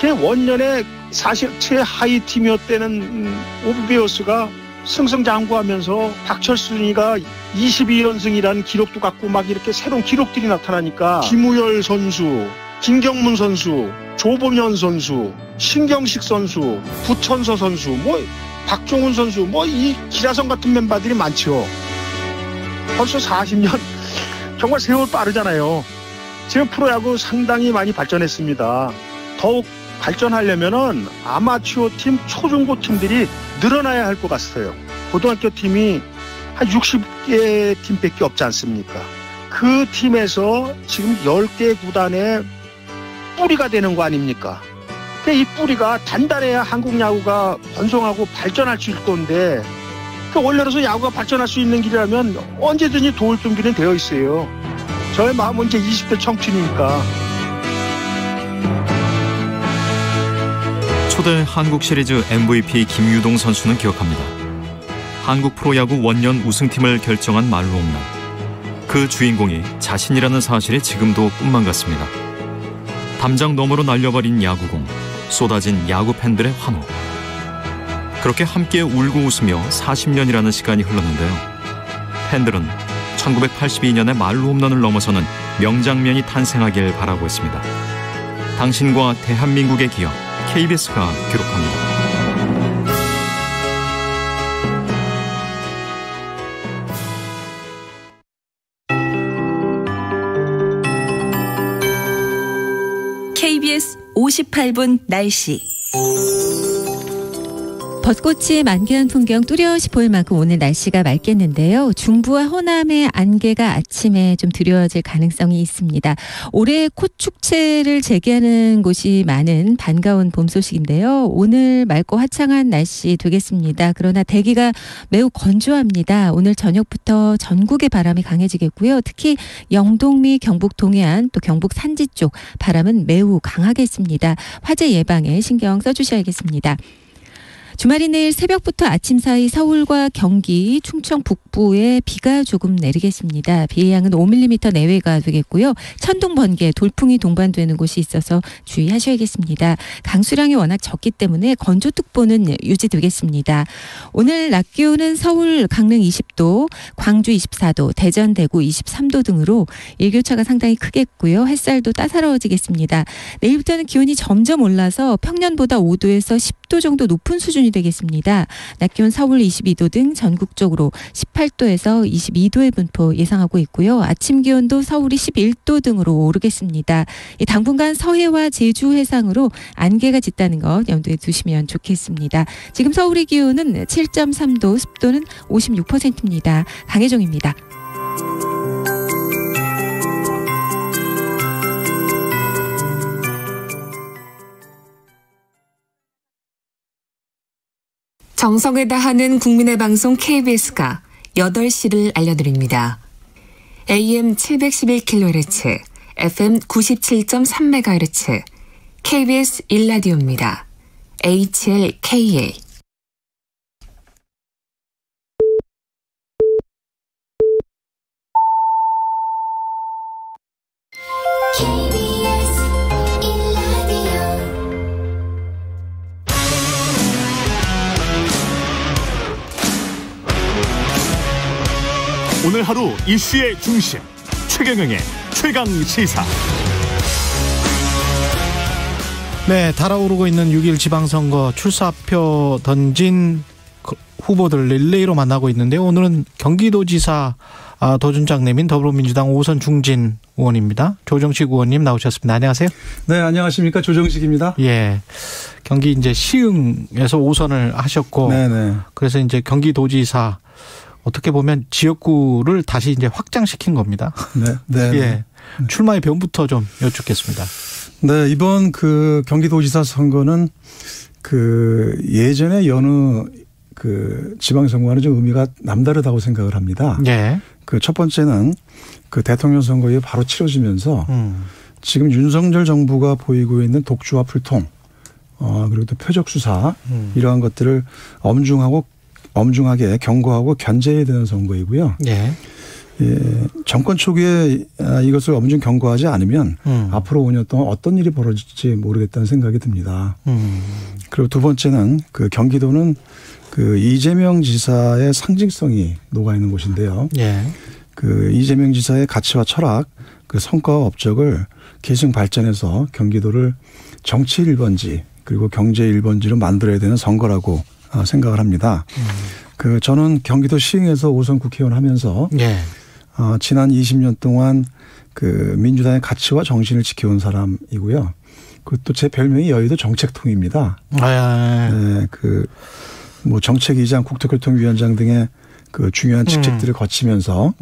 그 원년에 사실 최하위 팀이었다는 오비베어스가 승승장구하면서 박철순이가 22연승이라는 기록도 갖고 막 이렇게 새로운 기록들이 나타나니까 김우열 선수, 김경문 선수, 조범현 선수, 신경식 선수, 부천서 선수, 뭐 박종훈 선수, 뭐 이 기라성 같은 멤버들이 많죠. 벌써 40년 정말 세월 빠르잖아요. 지금 프로야구 상당히 많이 발전했습니다. 더욱 발전하려면은 아마추어 팀, 초중고 팀들이 늘어나야 할 것 같아요. 고등학교 팀이 한 60개 팀밖에 없지 않습니까? 그 팀에서 지금 10개 구단의 뿌리가 되는 거 아닙니까? 이 뿌리가 단단해야 한국 야구가 번성하고 발전할 수 있을 건데 원래로서 야구가 발전할 수 있는 길이라면 언제든지 도울 준비는 되어 있어요. 저의 마음은 이제 20대 청춘이니까. 초대 한국 시리즈 MVP 김유동 선수는 기억합니다. 한국 프로야구 원년 우승팀을 결정한 말로 홈런. 그 주인공이 자신이라는 사실이 지금도 꿈만 같습니다. 담장 너머로 날려버린 야구공, 쏟아진 야구 팬들의 환호. 그렇게 함께 울고 웃으며 40년이라는 시간이 흘렀는데요. 팬들은 1982년의 말로 홈런을 넘어서는 명장면이 탄생하길 바라고 있습니다. 당신과 대한민국의 기억, KBS가 기록합니다. KBS 58분 날씨. 벚꽃이 만개한 풍경 뚜렷이 보일 만큼 오늘 날씨가 맑겠는데요. 중부와 호남의 안개가 아침에 좀 드려질 가능성이 있습니다. 올해 꽃 축제를 재개하는 곳이 많은 반가운 봄 소식인데요. 오늘 맑고 화창한 날씨 되겠습니다. 그러나 대기가 매우 건조합니다. 오늘 저녁부터 전국의 바람이 강해지겠고요. 특히 영동미, 경북 동해안 또 경북 산지 쪽 바람은 매우 강하겠습니다. 화재 예방에 신경 써주셔야겠습니다. 주말인 내일 새벽부터 아침 사이 서울과 경기, 충청 북부에 비가 조금 내리겠습니다. 비의 양은 5mm 내외가 되겠고요. 천둥, 번개, 돌풍이 동반되는 곳이 있어서 주의하셔야겠습니다. 강수량이 워낙 적기 때문에 건조특보는 유지되겠습니다. 오늘 낮 기온은 서울, 강릉 20도, 광주 24도, 대전, 대구 23도 등으로 일교차가 상당히 크겠고요. 햇살도 따사로워지겠습니다. 내일부터는 기온이 점점 올라서 평년보다 5도에서 10도 10도 정도 높은 수준이 되겠습니다. 낮 기온 서울 22도 등 전국적으로 18도에서 22도의 분포 예상하고 있고요. 아침 기온도 서울이 11도 등으로 오르겠습니다. 당분간 서해와 제주 해상으로 안개가 짙다는 것 염두에 두시면 좋겠습니다. 지금 서울의 기온은 7.3도, 습도는 56%입니다. 강혜정입니다. 정성을 다하는 국민의 방송 KBS가 8시를 알려드립니다. AM 711kHz, FM 97.3MHz, KBS 1라디오입니다. HLKA. 오늘 하루 이슈의 중심 최경영의 최강시사. 네, 달아오르고 있는 6.1 지방선거 출사표 던진 후보들 릴레이로 만나고 있는데 오늘은 경기도지사 도준장 내민 더불어민주당 5선 중진 의원입니다. 조정식 의원님 나오셨습니다. 안녕하세요. 네, 안녕하십니까. 조정식입니다. 예, 경기 이제 시흥에서 5선을 하셨고, 네네. 그래서 이제 경기도지사 어떻게 보면 지역구를 다시 이제 확장시킨 겁니다. 네, 네. 예, 출마의 변부터 좀 여쭙겠습니다. 네, 이번 그 경기도지사 선거는 그 예전에 여느 그 지방선거와는 좀 의미가 남다르다고 생각을 합니다. 예. 그 첫 번째는 그 대통령 선거에 바로 치러지면서 지금 윤석열 정부가 보이고 있는 독주와 불통, 그리고 또 표적 수사 이러한 것들을 엄중하게 경고하고 견제해야 되는 선거이고요. 예. 예, 정권 초기에 이것을 엄중 경고하지 않으면 앞으로 5년 동안 어떤 일이 벌어질지 모르겠다는 생각이 듭니다. 그리고 두 번째는 그 경기도는 그 이재명 지사의 상징성이 녹아 있는 곳인데요. 예. 그 이재명 지사의 가치와 철학, 그 성과와 업적을 계승 발전해서 경기도를 정치 1번지 그리고 경제 1번지로 만들어야 되는 선거라고 생각을 합니다. 그 저는 경기도 시흥에서 5선 국회의원 하면서 예. 지난 20년 동안 그 민주당의 가치와 정신을 지켜온 사람이고요. 그것도 제 별명이 여의도 정책통입니다. 네, 그 뭐 정책위장, 국토교통위원장 등의 그 중요한 직책들을 거치면서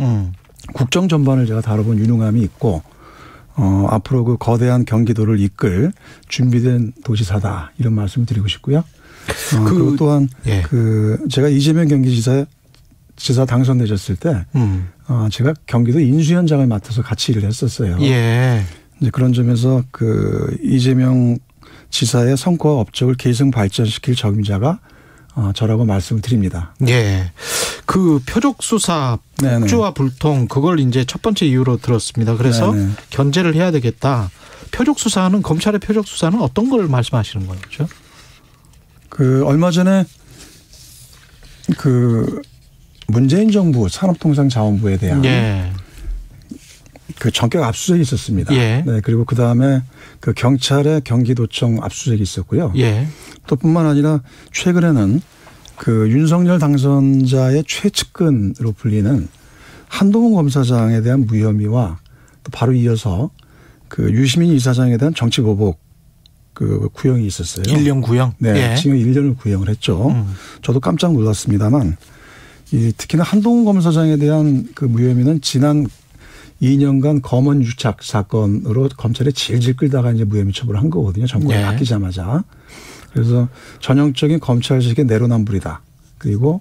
국정 전반을 제가 다뤄본 유능함이 있고 앞으로 그 거대한 경기도를 이끌 준비된 도지사다 이런 말씀을 드리고 싶고요. 그리고 또한 예. 그 제가 이재명 경기지사 당선되셨을 때 제가 경기도 인수위원장을 맡아서 같이 일을 했었어요. 예. 이제 그런 점에서 그 이재명 지사의 성과와 업적을 계승 발전시킬 적임자가 저라고 말씀을 드립니다. 예. 그 표적 수사, 폭주와 불통 그걸 이제 첫 번째 이유로 들었습니다. 그래서 네네. 견제를 해야 되겠다. 표적 수사는 검찰의 표적 수사는 어떤 걸 말씀하시는 거죠? 그 얼마 전에 그 문재인 정부 산업통상자원부에 대한 예. 그 전격 압수수색이 있었습니다. 예. 네, 그리고 그 다음에 그 경찰의 경기도청 압수수색이 있었고요. 예. 또 뿐만 아니라 최근에는 그 윤석열 당선자의 최측근으로 불리는 한동훈 검사장에 대한 무혐의와 또 바로 이어서 그 유시민 이사장에 대한 정치보복 그 구형이 있었어요. 1년 구형? 네. 예. 징역 1년을 구형을 했죠. 저도 깜짝 놀랐습니다만 특히나 한동훈 검사장에 대한 그 무혐의는 지난 2년간 검언 유착 사건으로 검찰에 질질 끌다가 이제 무혐의 처벌을 한 거거든요. 정권이 바뀌자마자. 그래서 전형적인 검찰식의 내로남불이다. 그리고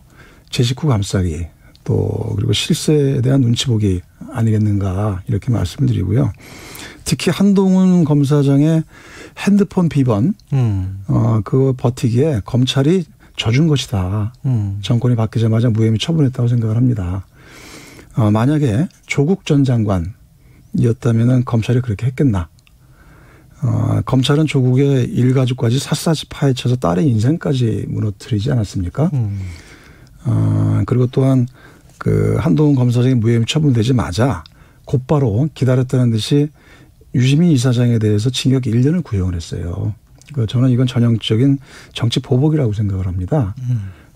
제 식구 감싸기 또 그리고 실세에 대한 눈치 보기 아니겠는가 이렇게 말씀을 드리고요. 특히 한동훈 검사장의 핸드폰 비번 그거 버티기에 검찰이 져준 것이다. 정권이 바뀌자마자 무혐의 처분했다고 생각을 합니다. 만약에 조국 전 장관이었다면 검찰이 그렇게 했겠나. 검찰은 조국의 일가족까지 샅샅이 파헤쳐서 딸의 인생까지 무너뜨리지 않았습니까? 그리고 또한 그 한동훈 검사장이 무혐의 처분되자마자 곧바로 기다렸다는 듯이 유시민 이사장에 대해서 징역 1년을 구형을 했어요. 저는 이건 전형적인 정치 보복이라고 생각을 합니다.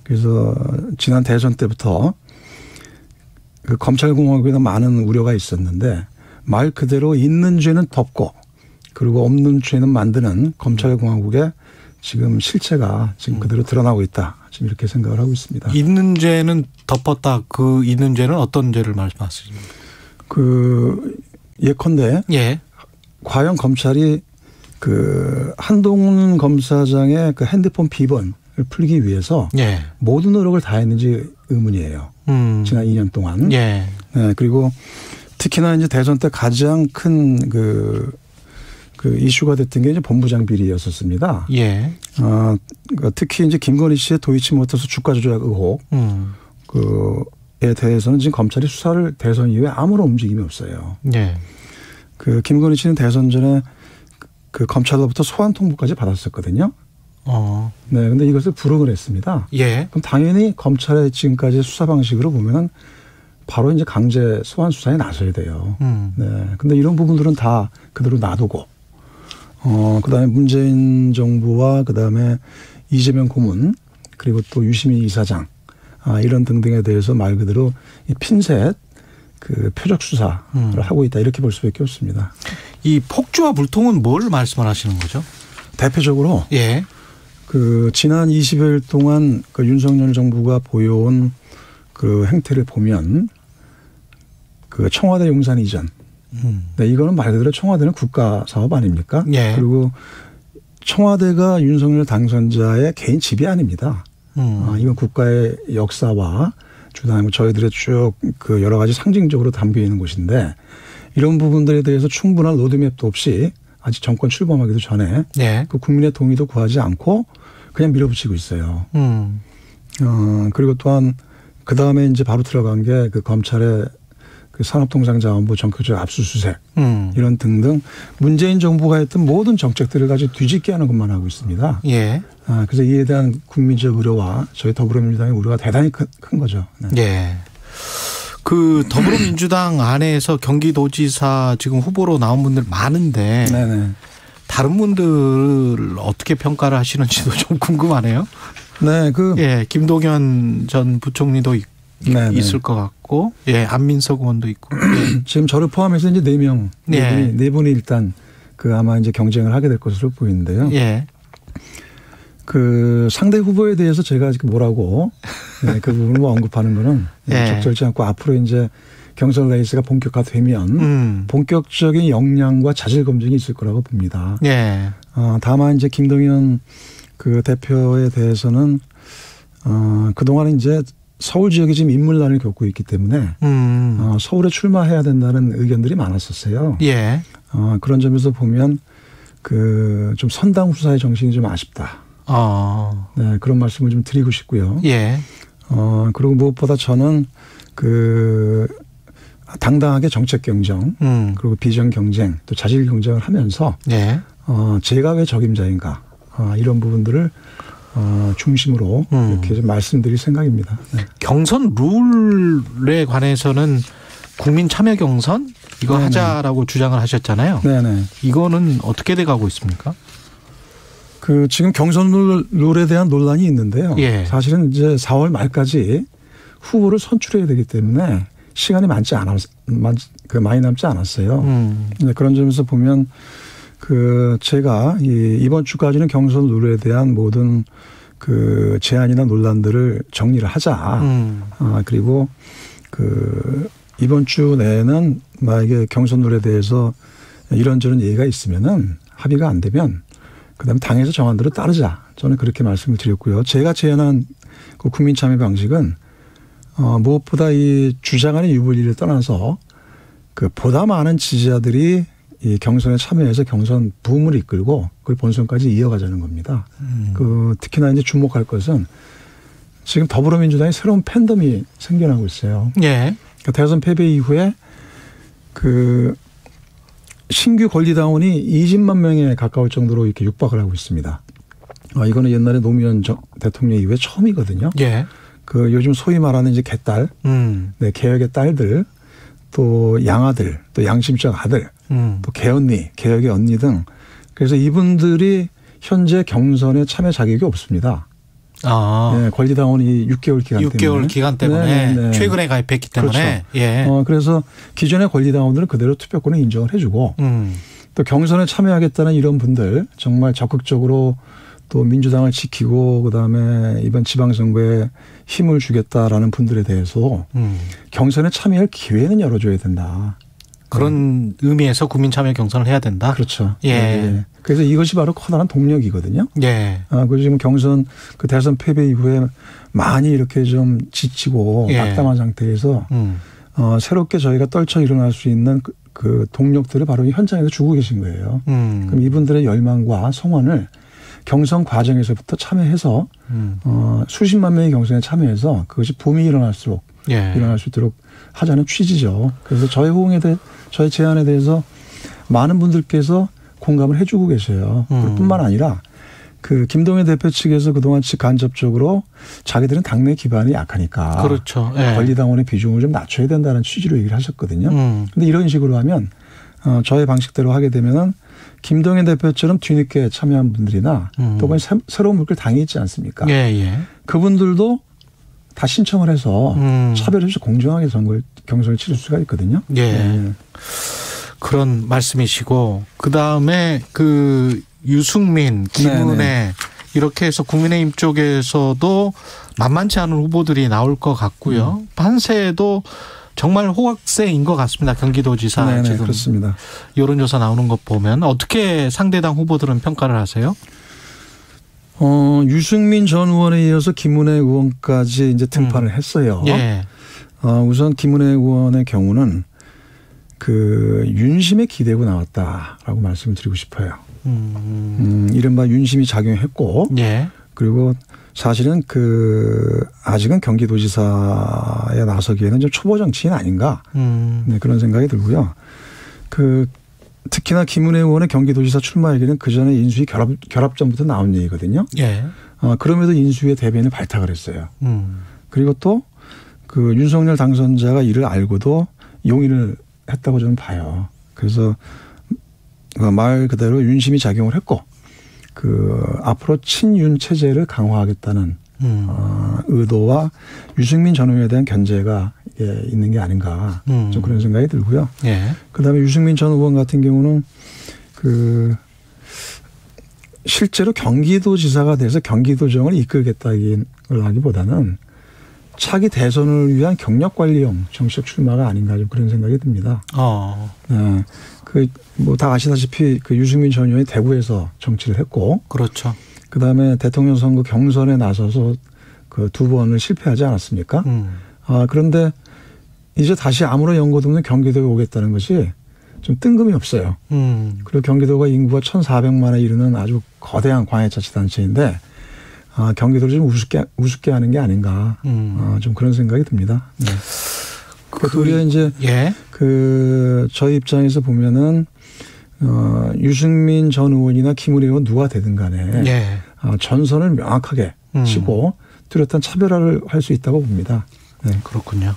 그래서 지난 대선 때부터 그 검찰공화국에 많은 우려가 있었는데 말 그대로 있는 죄는 덮고 그리고 없는 죄는 만드는 검찰공화국의 지금 실체가 지금 그대로 드러나고 있다. 지금 이렇게 생각을 하고 있습니다. 있는 죄는 덮었다. 그 있는 죄는 어떤 죄를 말씀하십니까? 예컨대 과연 검찰이 그 한동훈 검사장의 그 핸드폰 비번을 풀기 위해서 모든 노력을 다했는지 의문이에요. 지난 2년 동안. 네, 그리고 특히나 이제 대선 때 가장 큰 그 이슈가 됐던 게 이제 본부장 비리였었습니다. 특히 이제 김건희 씨의 도이치모터스 주가 조작 의혹 그에 대해서는 지금 검찰이 수사를 대선 이후에 아무런 움직임이 없어요. 그 김건희 씨는 대선 전에 그 검찰로부터 소환 통보까지 받았었거든요. 네, 근데 이것을 불응을 했습니다. 그럼 당연히 검찰의 지금까지 수사 방식으로 보면은 바로 이제 강제 소환 수사에 나서야 돼요. 네, 근데 이런 부분들은 다 그대로 놔두고, 그다음에 문재인 정부와 그다음에 이재명 고문 그리고 또 유시민 이사장 이런 등등에 대해서 말 그대로 이 핀셋 그 표적 수사를 하고 있다 이렇게 볼 수밖에 없습니다. 이 폭주와 불통은 뭘 말씀을 하시는 거죠? 대표적으로 그 지난 20일 동안 그 윤석열 정부가 보여온 그 행태를 보면 그 청와대 용산 이전, 네, 이거는 말 그대로 청와대는 국가 사업 아닙니까? 그리고 청와대가 윤석열 당선자의 개인 집이 아닙니다. 이건 국가의 역사와 주당하고 저희들의 쭉 그 여러 가지 상징적으로 담겨 있는 곳인데 이런 부분들에 대해서 충분한 로드맵도 없이 아직 정권 출범하기도 전에 그 국민의 동의도 구하지 않고 그냥 밀어붙이고 있어요. 그리고 또한 그 다음에 이제 바로 들어간 게 그 검찰의 그 산업통상자원부 전격적 압수수색 이런 등등 문재인 정부가 했던 모든 정책들을 가지고 뒤집게 하는 것만 하고 있습니다. 그래서 이에 대한 국민적 우려와 저희 더불어민주당의 우려가 대단히 큰 거죠. 그 더불어민주당 안에서 경기도지사 지금 후보로 나온 분들 많은데 다른 분들 어떻게 평가를 하시는지도 좀 궁금하네요. 김동연 전 부총리도 있을 것 같고, 안민석 의원도 있고. 지금 저를 포함해서 이제 4명, 네 분이 일단 그 아마 이제 경쟁을 하게 될 것으로 보이는데요. 그 상대 후보에 대해서 제가 지금 뭐라고 그 부분을 언급하는 거는 적절치 않고 앞으로 이제 경선 레이스가 본격화되면 본격적인 역량과 자질 검증이 있을 거라고 봅니다. 다만 이제 김동연 그 대표에 대해서는 그동안은 이제 서울 지역이 지금 인물난을 겪고 있기 때문에 서울에 출마해야 된다는 의견들이 많았었어요. 그런 점에서 보면 그 좀 선당 후사의 정신이 좀 아쉽다. 네, 그런 말씀을 좀 드리고 싶고요. 그리고 무엇보다 저는 그 당당하게 정책 경쟁 그리고 비전 경쟁 또 자질 경쟁을 하면서 제가 왜 적임자인가 이런 부분들을 중심으로 이렇게 좀 말씀드릴 생각입니다. 경선 룰에 관해서는 국민 참여 경선 이거 하자라고 주장을 하셨잖아요. 이거는 어떻게 돼가고 있습니까? 그 지금 경선 룰에 대한 논란이 있는데요. 사실은 이제 4월 말까지 후보를 선출해야 되기 때문에 시간이 많이 남지 않았어요. 그런 점에서 보면 그 제가 이번 주까지는 경선 룰에 대한 모든 그 제안이나 논란들을 정리를 하자. 그리고 그 이번 주 내에는 만약에 경선 룰에 대해서 이런저런 얘기가 있으면은 합의가 안 되면 그다음에 당에서 정한 대로 따르자. 저는 그렇게 말씀을 드렸고요. 제가 제안한 그 국민 참여 방식은 무엇보다 이 주장하는 유불리를 떠나서 그 보다 많은 지지자들이 이 경선에 참여해서 경선 붐을 이끌고 그걸 본선까지 이어가자는 겁니다. 그 특히나 이제 주목할 것은 지금 더불어민주당에 새로운 팬덤이 생겨나고 있어요. 그러니까 대선 패배 이후에 그 신규 권리당원이 20만 명에 가까울 정도로 이렇게 육박을 하고 있습니다. 이거는 옛날에 노무현 대통령 이후에 처음이거든요. 그 요즘 소위 말하는 이제 개딸, 개혁의 딸들, 또 양아들, 또 양심적 아들, 또 개언니, 개혁의 언니 등 그래서 이분들이 현재 경선에 참여 자격이 없습니다. 네, 권리당원이 6개월 기간 6개월 기간 때문에 네. 최근에 가입했기 때문에. 그렇죠. 예. 그래서 기존의 권리당원들은 그대로 투표권을 인정을 해주고 또 경선에 참여하겠다는 이런 분들 정말 적극적으로 또 민주당을 지키고 그다음에 이번 지방선거에 힘을 주겠다라는 분들에 대해서 경선에 참여할 기회는 열어줘야 된다. 그런 의미에서 국민참여 경선을 해야 된다. 그렇죠. 예. 네. 그래서 이것이 바로 커다란 동력이거든요. 예. 그래서 지금 경선 그 대선 패배 이후에 많이 이렇게 좀 지치고 낙담한 상태에서 새롭게 저희가 떨쳐 일어날 수 있는 그 동력들을 바로 현장에서 주고 계신 거예요. 그럼 이분들의 열망과 성원을 경선 과정에서부터 참여해서 수십만 명의 경선에 참여해서 그것이 붐이 일어날수록 일어날 수 있도록 하자는 취지죠. 그래서 저희 호응에 대해 저희 제안에 대해서 많은 분들께서 공감을 해주고 계세요. 뿐만 아니라 그 김동연 대표 측에서 그동안 간접적으로 자기들은 당내 기반이 약하니까 그렇죠. 권리당원의 비중을 좀 낮춰야 된다는 취지로 얘기를 하셨거든요. 그런데 이런 식으로 하면 저의 방식대로 하게 되면은 김동연 대표처럼 뒤늦게 참여한 분들이나 또 새로운 물결 당이 있지 않습니까? 그분들도 다 신청을 해서 차별 없이 공정하게 경선을 치를 수가 있거든요. 그런 말씀이시고 그다음에 그 유승민, 김은혜 이렇게 해서 국민의힘 쪽에서도 만만치 않은 후보들이 나올 것 같고요. 판세도 정말 호각세인 것 같습니다. 경기도지사 지금 그렇습니다. 여론조사 나오는 것 보면 어떻게 상대당 후보들은 평가를 하세요? 유승민 전 의원에 이어서 김은혜 의원까지 이제 등판을 했어요. 우선 김은혜 의원의 경우는 그 윤심에 기대고 나왔다라고 말씀을 드리고 싶어요. 이른바 윤심이 작용했고, 그리고 사실은 그 아직은 경기도지사에 나서기에는 좀 초보 정치인 아닌가 그런 생각이 들고요. 그 특히나 김은혜 의원의 경기도지사 출마 얘기는 그 전에 인수위 결합 전부터 나온 얘기거든요. 그럼에도 인수위의 대변인을 발탁을 했어요. 그리고 또 그 윤석열 당선자가 이를 알고도 용인을 했다고 저는 봐요. 그래서 말 그대로 윤심이 작용을 했고 그 앞으로 친윤 체제를 강화하겠다는 의도와 유승민 전 의원에 대한 견제가 있는 게 아닌가 좀 그런 생각이 들고요. 그다음에 유승민 전 의원 같은 경우는 그 실제로 경기도지사가 돼서 경기도정을 이끌겠다기보다는 차기 대선을 위한 경력관리용 정치적 출마가 아닌가 좀 그런 생각이 듭니다. 그 뭐 다 아시다시피 그 유승민 전 의원이 대구에서 정치를 했고, 그렇죠. 그 다음에 대통령 선거 경선에 나서서 그 2번을 실패하지 않았습니까? 그런데 이제 다시 아무런 연고도 없는 경기도에 오겠다는 것이 좀 뜬금이 없어요. 그리고 경기도가 인구가 1,400만에 이르는 아주 거대한 광해자치단체인데 경기도를 좀 우습게 하는 게 아닌가 좀 그런 생각이 듭니다. 우리가 이제 그 저희 입장에서 보면은 유승민 전 의원이나 김은혜 의원 누가 되든 간에 전선을 명확하게 치고 뚜렷한 차별화를 할 수 있다고 봅니다. 그렇군요.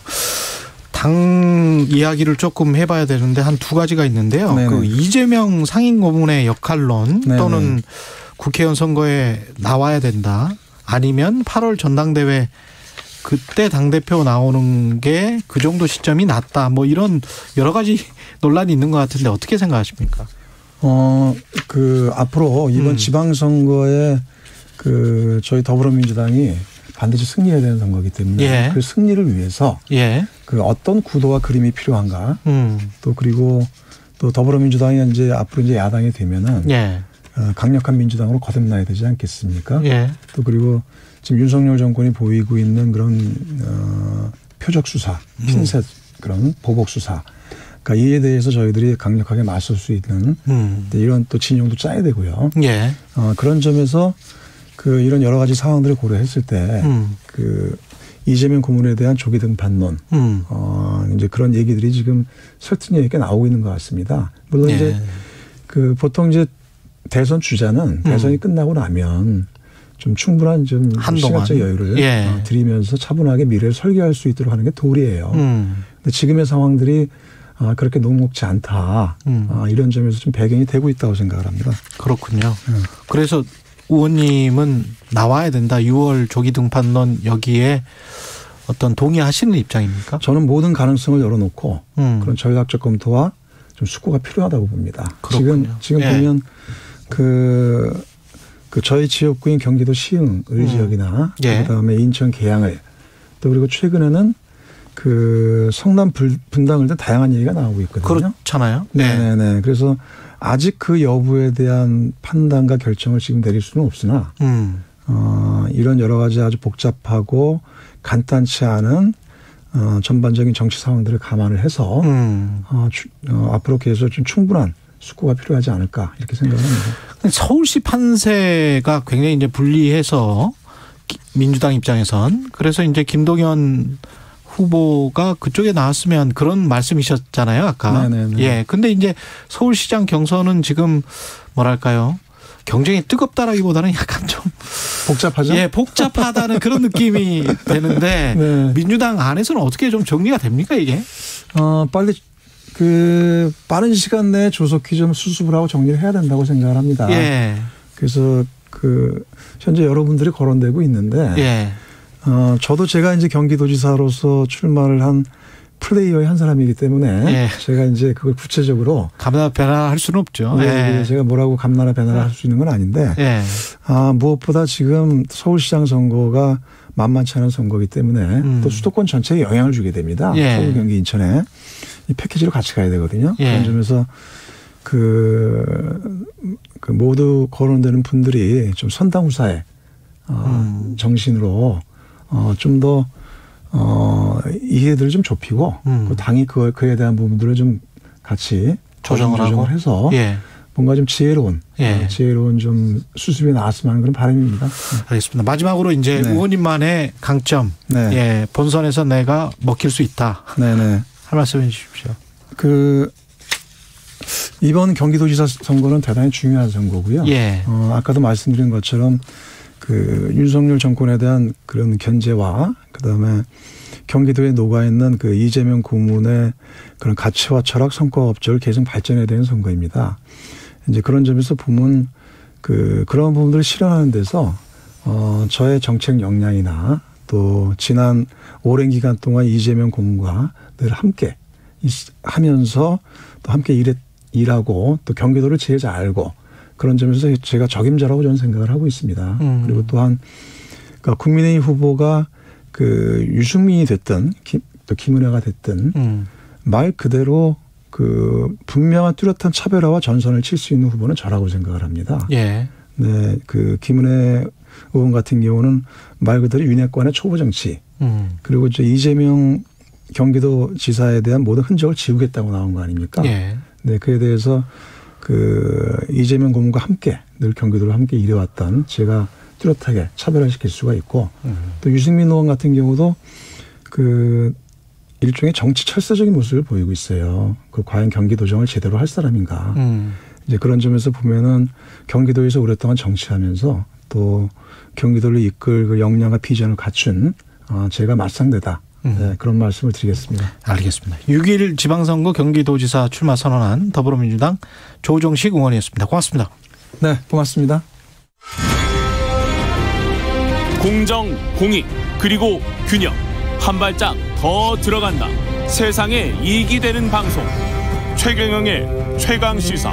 당 이야기를 조금 해봐야 되는데 한 두 가지가 있는데요. 그 이재명 상임고문의 역할론 또는 국회의원 선거에 나와야 된다. 아니면 8월 전당대회 그때 당대표 나오는 게 그 정도 시점이 낫다. 뭐 이런 여러 가지 논란이 있는 것 같은데 어떻게 생각하십니까? 그 앞으로 이번 지방선거에 그 저희 더불어민주당이 반드시 승리해야 되는 선거이기 때문에 그 승리를 위해서 그 어떤 구도와 그림이 필요한가 또 그리고 또 더불어민주당이 이제 앞으로 이제 야당이 되면은 강력한 민주당으로 거듭나야 되지 않겠습니까? 또 그리고 지금 윤석열 정권이 보이고 있는 그런 표적 수사, 핀셋 그런 보복 수사, 그러니까 이에 대해서 저희들이 강력하게 맞설 수 있는 이런 또 진영도 짜야 되고요. 그런 점에서 그 이런 여러 가지 상황들을 고려했을 때 그 이재명 고문에 대한 조기 등판론, 이제 그런 얘기들이 지금 설득력 있게 나오고 있는 것 같습니다. 물론 이제 그 보통 이제 대선 주자는 대선이 끝나고 나면 좀 충분한 좀 시간적 여유를 드리면서 차분하게 미래를 설계할 수 있도록 하는 게 도리예요. 근데 지금의 상황들이 그렇게 녹록지 않다. 이런 점에서 좀 배경이 되고 있다고 생각을 합니다. 그렇군요. 그래서 의원님은 나와야 된다. 6월 조기 등판론 여기에 어떤 동의하시는 입장입니까? 저는 모든 가능성을 열어놓고 그런 전략적 검토와 좀 숙고가 필요하다고 봅니다. 그렇군요. 지금 보면 그 저희 지역구인 경기도 시흥 을지역이나 그다음에 인천 계양을 또 그리고 최근에는 그 성남 분당을 등 다양한 얘기가 나오고 있거든요. 그렇잖아요. 네네네. 그래서 아직 그 여부에 대한 판단과 결정을 지금 내릴 수는 없으나 이런 여러 가지 아주 복잡하고 간단치 않은 전반적인 정치 상황들을 감안을 해서 앞으로 계속 좀 충분한 숙고가 필요하지 않을까 이렇게 생각을 합니다. 서울시 판세가 굉장히 이제 불리해서 민주당 입장에선 그래서 이제 김동연 후보가 그쪽에 나왔으면 그런 말씀이셨잖아요, 아까. 네네네. 예. 근데 이제 서울시장 경선은 지금 뭐랄까요? 경쟁이 뜨겁다라기보다는 약간 좀 복잡하죠? 예, 복잡하다는 그런 느낌이 되는데 네. 민주당 안에서는 어떻게 좀 정리가 됩니까, 이게? 빨리 빠른 시간 내에 조속히 좀 수습을 하고 정리를 해야 된다고 생각을 합니다. 예. 그래서 현재 여러분들이 거론되고 있는데 예. 저도 제가 이제 경기도지사로서 출마를 한 플레이어의 한 사람이기 때문에 예. 제가 이제 그걸 구체적으로 감나라 변화를 할 수는 없죠. 예. 예. 제가 뭐라고 감나라 변화를 할 수 있는 건 아닌데 예. 무엇보다 지금 서울시장 선거가 만만치 않은 선거이기 때문에 또 수도권 전체에 영향을 주게 됩니다. 예. 서울, 경기, 인천에 이 패키지로 같이 가야 되거든요. 예. 그런 점에서 모두 거론되는 분들이 좀 선당후사의 정신으로 좀 더 이해들을 좀 좁히고 그 당이 그에 대한 부분들을 좀 같이 조정을 하고 해서 예. 뭔가 좀 지혜로운 좀 수습이 나왔으면 하는 그런 바람입니다. 알겠습니다. 마지막으로 이제 의원님만의 강점, 예, 본선에서 내가 먹힐 수 있다. 네네. 할 말씀해 주십시오. 이번 경기도지사 선거는 대단히 중요한 선거고요. 예. 아까도 말씀드린 것처럼 윤석열 정권에 대한 그런 견제와 그다음에 경기도에 녹아있는 이재명 고문의 그런 가치와 철학, 성과 업적을 계속 발전해야 되는 선거입니다. 이제 그런 점에서 보면 그런 부분들을 실현하는 데서 저의 정책 역량이나 또 지난 오랜 기간 동안 이재명 고문과 늘 함께 하면서 또 함께 일하고 또 경기도를 제일 잘 알고 그런 점에서 제가 적임자라고 저는 생각을 하고 있습니다. 그리고 또한 국민의힘 후보가 유승민이 됐든 또 김은혜가 됐든 말 그대로 분명한 뚜렷한 차별화와 전선을 칠 수 있는 후보는 저라고 생각을 합니다. 예. 네, 김은혜 의원 같은 경우는 말 그대로 윤핵관의 초보 정치 그리고 이재명 경기도지사에 대한 모든 흔적을 지우겠다고 나온 거 아닙니까? 예. 네, 그에 대해서 이재명 고문과 함께 늘 경기도를 함께 일해왔던 제가 뚜렷하게 차별화시킬 수가 있고 또 유승민 의원 같은 경우도 일종의 정치 철새적인 모습을 보이고 있어요. 과연 경기도정을 제대로 할 사람인가. 이제 그런 점에서 보면은 경기도에서 오랫동안 정치하면서 또 경기도를 이끌 역량과 비전을 갖춘 제가 맞상대다. 네, 그런 말씀을 드리겠습니다. 알겠습니다. 6일 지방선거 경기도지사 출마 선언한 더불어민주당 조정식 의원이었습니다. 고맙습니다. 네, 고맙습니다. 공정, 공익, 그리고 균형. 한 발짝 더 들어간다. 세상에 이익이 되는 방송. 최경영의 최강시사.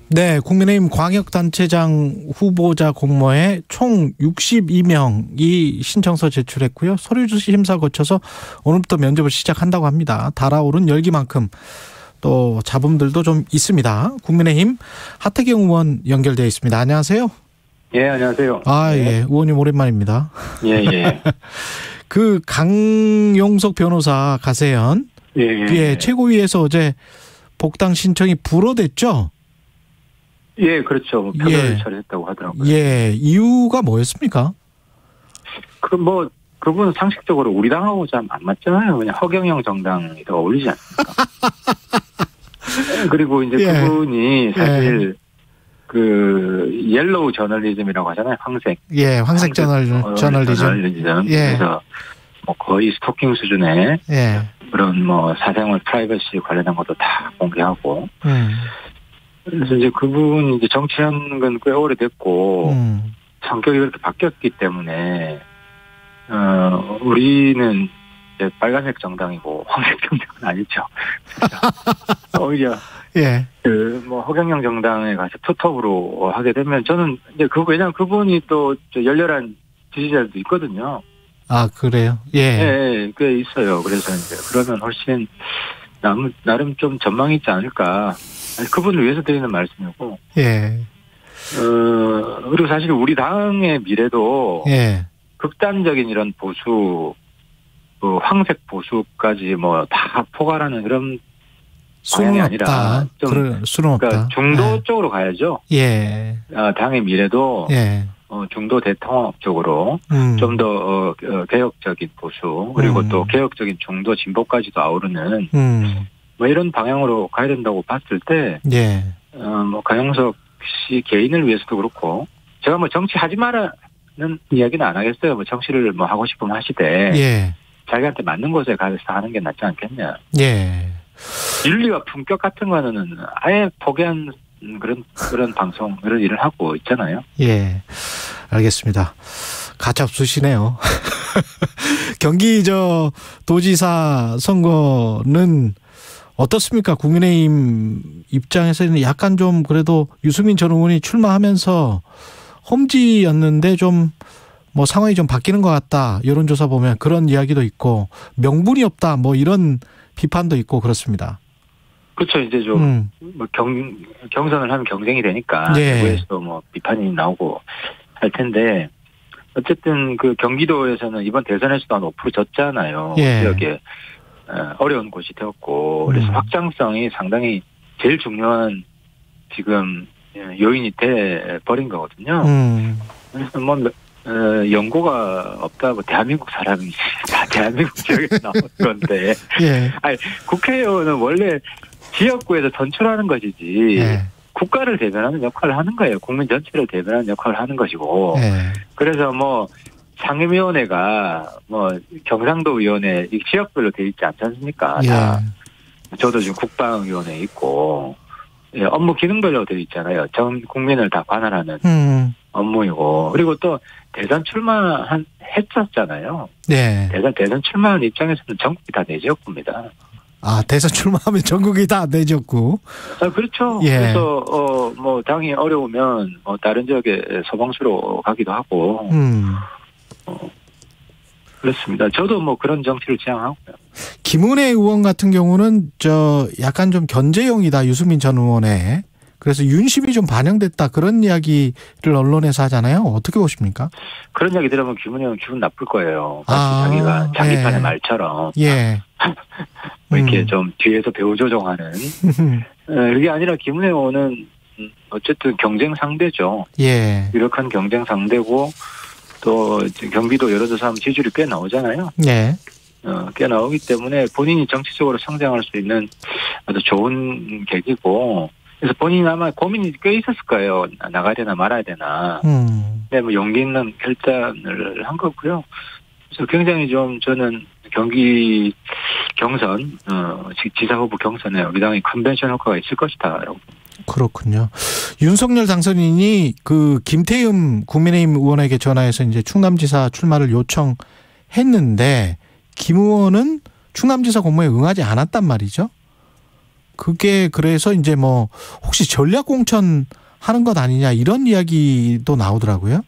네, 국민의힘 광역단체장 후보자 공모에 총 62명이 신청서 제출했고요. 서류 심사 거쳐서 오늘부터 면접을 시작한다고 합니다. 달아오른 열기만큼 또 잡음들도 좀 있습니다. 국민의힘 하태경 의원 연결되어 있습니다. 안녕하세요. 예, 안녕하세요. 예, 의원님 오랜만입니다. 예. 강용석 변호사 가세현. 예, 최고위에서 어제 복당 신청이 불어댔죠? 예, 그렇죠. 표결을 처리했다고 하더라고요. 예, 이유가 뭐였습니까? 그분 상식적으로 우리 당하고 참 안 맞잖아요. 그냥 허경영 정당이 더 어울리지 않습니까? 그리고 이제 그분이 사실 옐로우 저널리즘이라고 하잖아요. 황색. 예, 황색 저널리즘. 예. 그래서 뭐 거의 스토킹 수준의 예. 그런 뭐 사생활 프라이버시 관련한 것도 다 공개하고. 그래서 이제 그분이 이제 정치한 건 꽤 오래됐고 성격이 그렇게 바뀌었기 때문에 우리는 이제 빨간색 정당이고 황색 정당은 아니죠. 오히려 예. 뭐 허경영 정당에 가서 투톱으로 하게 되면 저는 이제 왜냐면 그분이 또 열렬한 지지자들도 있거든요. 아, 그래요? 예. 예, 꽤 있어요. 그래서 이제 그러면 훨씬 나름 좀 전망이 있지 않을까. 그분을 위해서 드리는 말씀이고. 예. 그리고 사실 우리 당의 미래도. 예. 극단적인 이런 보수, 황색 보수까지 뭐 다 포괄하는 그런 방향이 아니라 좀 수는 없다. 그러니까 중도 쪽으로 가야죠. 예. 당의 미래도 예. 중도 대통합 쪽으로 좀 더 개혁적인 보수 그리고 또 개혁적인 중도 진보까지도 아우르는 뭐 이런 방향으로 가야 된다고 봤을 때, 예. 뭐 강용석 씨 개인을 위해서도 그렇고 제가 뭐 정치하지 마라는 이야기는 안 하겠어요. 뭐 정치를 뭐 하고 싶으면 하시되 예. 자기한테 맞는 곳에 가서 하는 게 낫지 않겠냐. 예. 윤리와 품격 같은 거는 아예 포기한 그런 방송, 그런 일을 하고 있잖아요. 예. 알겠습니다. 가짜없으시네요. 경기 도지사 선거는 어떻습니까? 국민의힘 입장에서는 약간 좀 그래도 유승민 전 의원이 출마하면서 험지였는데 좀 뭐 상황이 좀 바뀌는 것 같다. 여론조사 보면 그런 이야기도 있고 명분이 없다. 뭐 이런 비판도 있고 그렇습니다. 그렇죠. 이제 좀 뭐 경선을 하면 경쟁이 되니까 내부에서도 뭐 비판이 나오고 할 텐데 어쨌든 그 경기도에서는 이번 대선에서도 한 5% 졌잖아요. 예. 지역에 어려운 곳이 되었고 그래서 확장성이 상당히 제일 중요한 지금 요인이 돼 버린 거거든요. 그래서 뭐 연고가 없다고 대한민국 사람이 다 대한민국 지역에 나온 건데 예. 아니, 국회의원은 원래 지역구에서 선출하는 것이지 예. 국가를 대변하는 역할을 하는 거예요. 국민 전체를 대변하는 역할을 하는 것이고 예. 그래서 뭐 상임위원회가 뭐 경상도위원회 지역별로 돼 있지 않지 않습니까? 예. 다 저도 지금 국방위원회 있고 업무 기능별로 돼 있잖아요. 전 국민을 다 관할하는 업무이고 그리고 또 대선 했었잖아요. 네. 대선 출마한 입장에서는 전국이 다 내 지역구입니다. 아, 대선 출마하면 전국이 다 내 지역구. 그렇죠. 예. 그래서 뭐 당이 어려우면 뭐 다른 지역에 소방수로 가기도 하고. 그렇습니다. 저도 뭐 그런 정치를 지향하고요. 김은혜 의원 같은 경우는 약간 좀 견제용이다. 유승민 전 의원의. 그래서 윤심이 좀 반영됐다. 그런 이야기를 언론에서 하잖아요. 어떻게 보십니까? 그런 이야기 들으면 김은혜 의원 기분 나쁠 거예요. 자기가 자기 예. 편의 말처럼. 예. 뭐 이렇게 좀 뒤에서 배우 조종하는. 그게 아니라 김은혜 의원은 어쨌든 경쟁 상대죠. 예. 유력한 경쟁 상대고 또 경기도 여론조사하면 지지율이 꽤 나오잖아요. 예. 꽤 나오기 때문에 본인이 정치적으로 성장할 수 있는 아주 좋은 계기고 그래서 본인이 아마 고민이 꽤 있었을 거예요. 나가야 되나 말아야 되나. 근데 뭐 용기 있는 결단을 한 거고요. 그래서 굉장히 좀 저는 경기 경선, 지사 후보 경선에 우리 당의 컨벤션 효과가 있을 것이다. 그렇군요. 윤석열 당선인이 그 김태흠 국민의힘 의원에게 전화해서 이제 충남지사 출마를 요청했는데 김 의원은 충남지사 공모에 응하지 않았단 말이죠. 그게 그래서 이제 뭐 혹시 전략 공천 하는 것 아니냐 이런 이야기도 나오더라고요.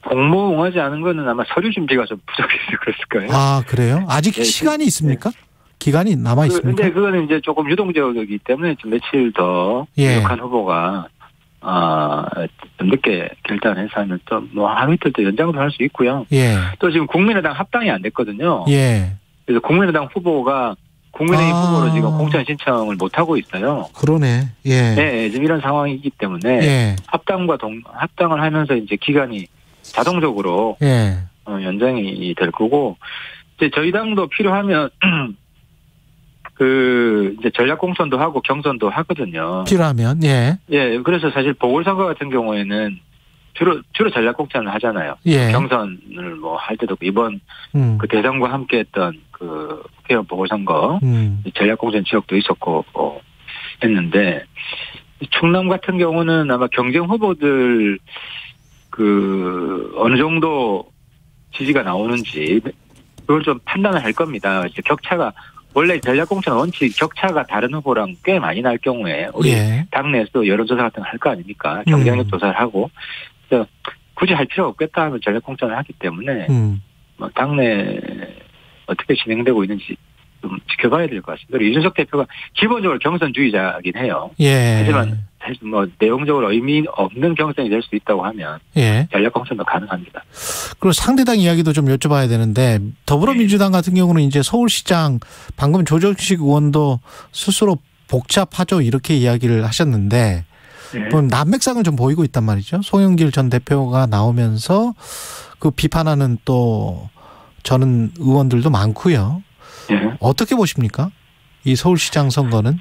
공모 응하지 않은 거는 아마 서류 준비가 좀 부족해서 그랬을 거예요. 아, 그래요? 아직 시간이 있습니까? 기간이 남아 있습니까? 근데 그거는 이제 조금 유동적이기 때문에 좀 며칠 더 유력한 후보가 좀 늦게 결단해서 하면 또 뭐 하루 이틀 더 연장도 할 수 있고요. 예. 또 지금 국민의당 합당이 안 됐거든요. 예. 그래서 국민의당 후보가 국민의힘 후보로 지금 공천 신청을 못 하고 있어요. 그러네. 예. 네, 지금 이런 상황이기 때문에 예. 합당을 하면서 이제 기간이 자동적으로 연장이 될 거고 이제 저희 당도 필요하면 이제 전략공천도 하고 경선도 하거든요. 필요하면, 예. 예, 그래서 사실 보궐선거 같은 경우에는 주로 전략공천을 하잖아요. 예. 경선을 뭐 할 때도 이번 그 대선과 함께 했던 그 국회의원 보궐선거 전략공천 지역도 있었고 했는데 충남 같은 경우는 아마 경쟁 후보들 그 어느 정도 지지가 나오는지 그걸 좀 판단을 할 겁니다. 이제 격차가 원래 전략공천 원칙 격차가 다른 후보랑 꽤 많이 날 경우에 우리 당내에서 여론조사 같은 거 할 거 아닙니까? 경쟁력 조사를 하고 그래서 굳이 할 필요가 없겠다 하면 전략공천을 하기 때문에 뭐 당내 어떻게 진행되고 있는지 좀 지켜봐야 될 것 같습니다. 그리고 이준석 대표가 기본적으로 경선주의자이긴 해요. 예. 하지만 사실 뭐 내용적으로 의미 없는 경선이 될 수 있다고 하면 전략공천도 가능합니다. 그리고 상대당 이야기도 좀 여쭤봐야 되는데 더불어민주당 같은 경우는 이제 서울시장 방금 조정식 의원도 스스로 복잡하죠 이렇게 이야기를 하셨는데 그럼 난맥상을 좀 보이고 있단 말이죠. 송영길 전 대표가 나오면서 그 비판하는 또 저는 의원들도 많고요. 어떻게 보십니까? 이 서울시장 선거는?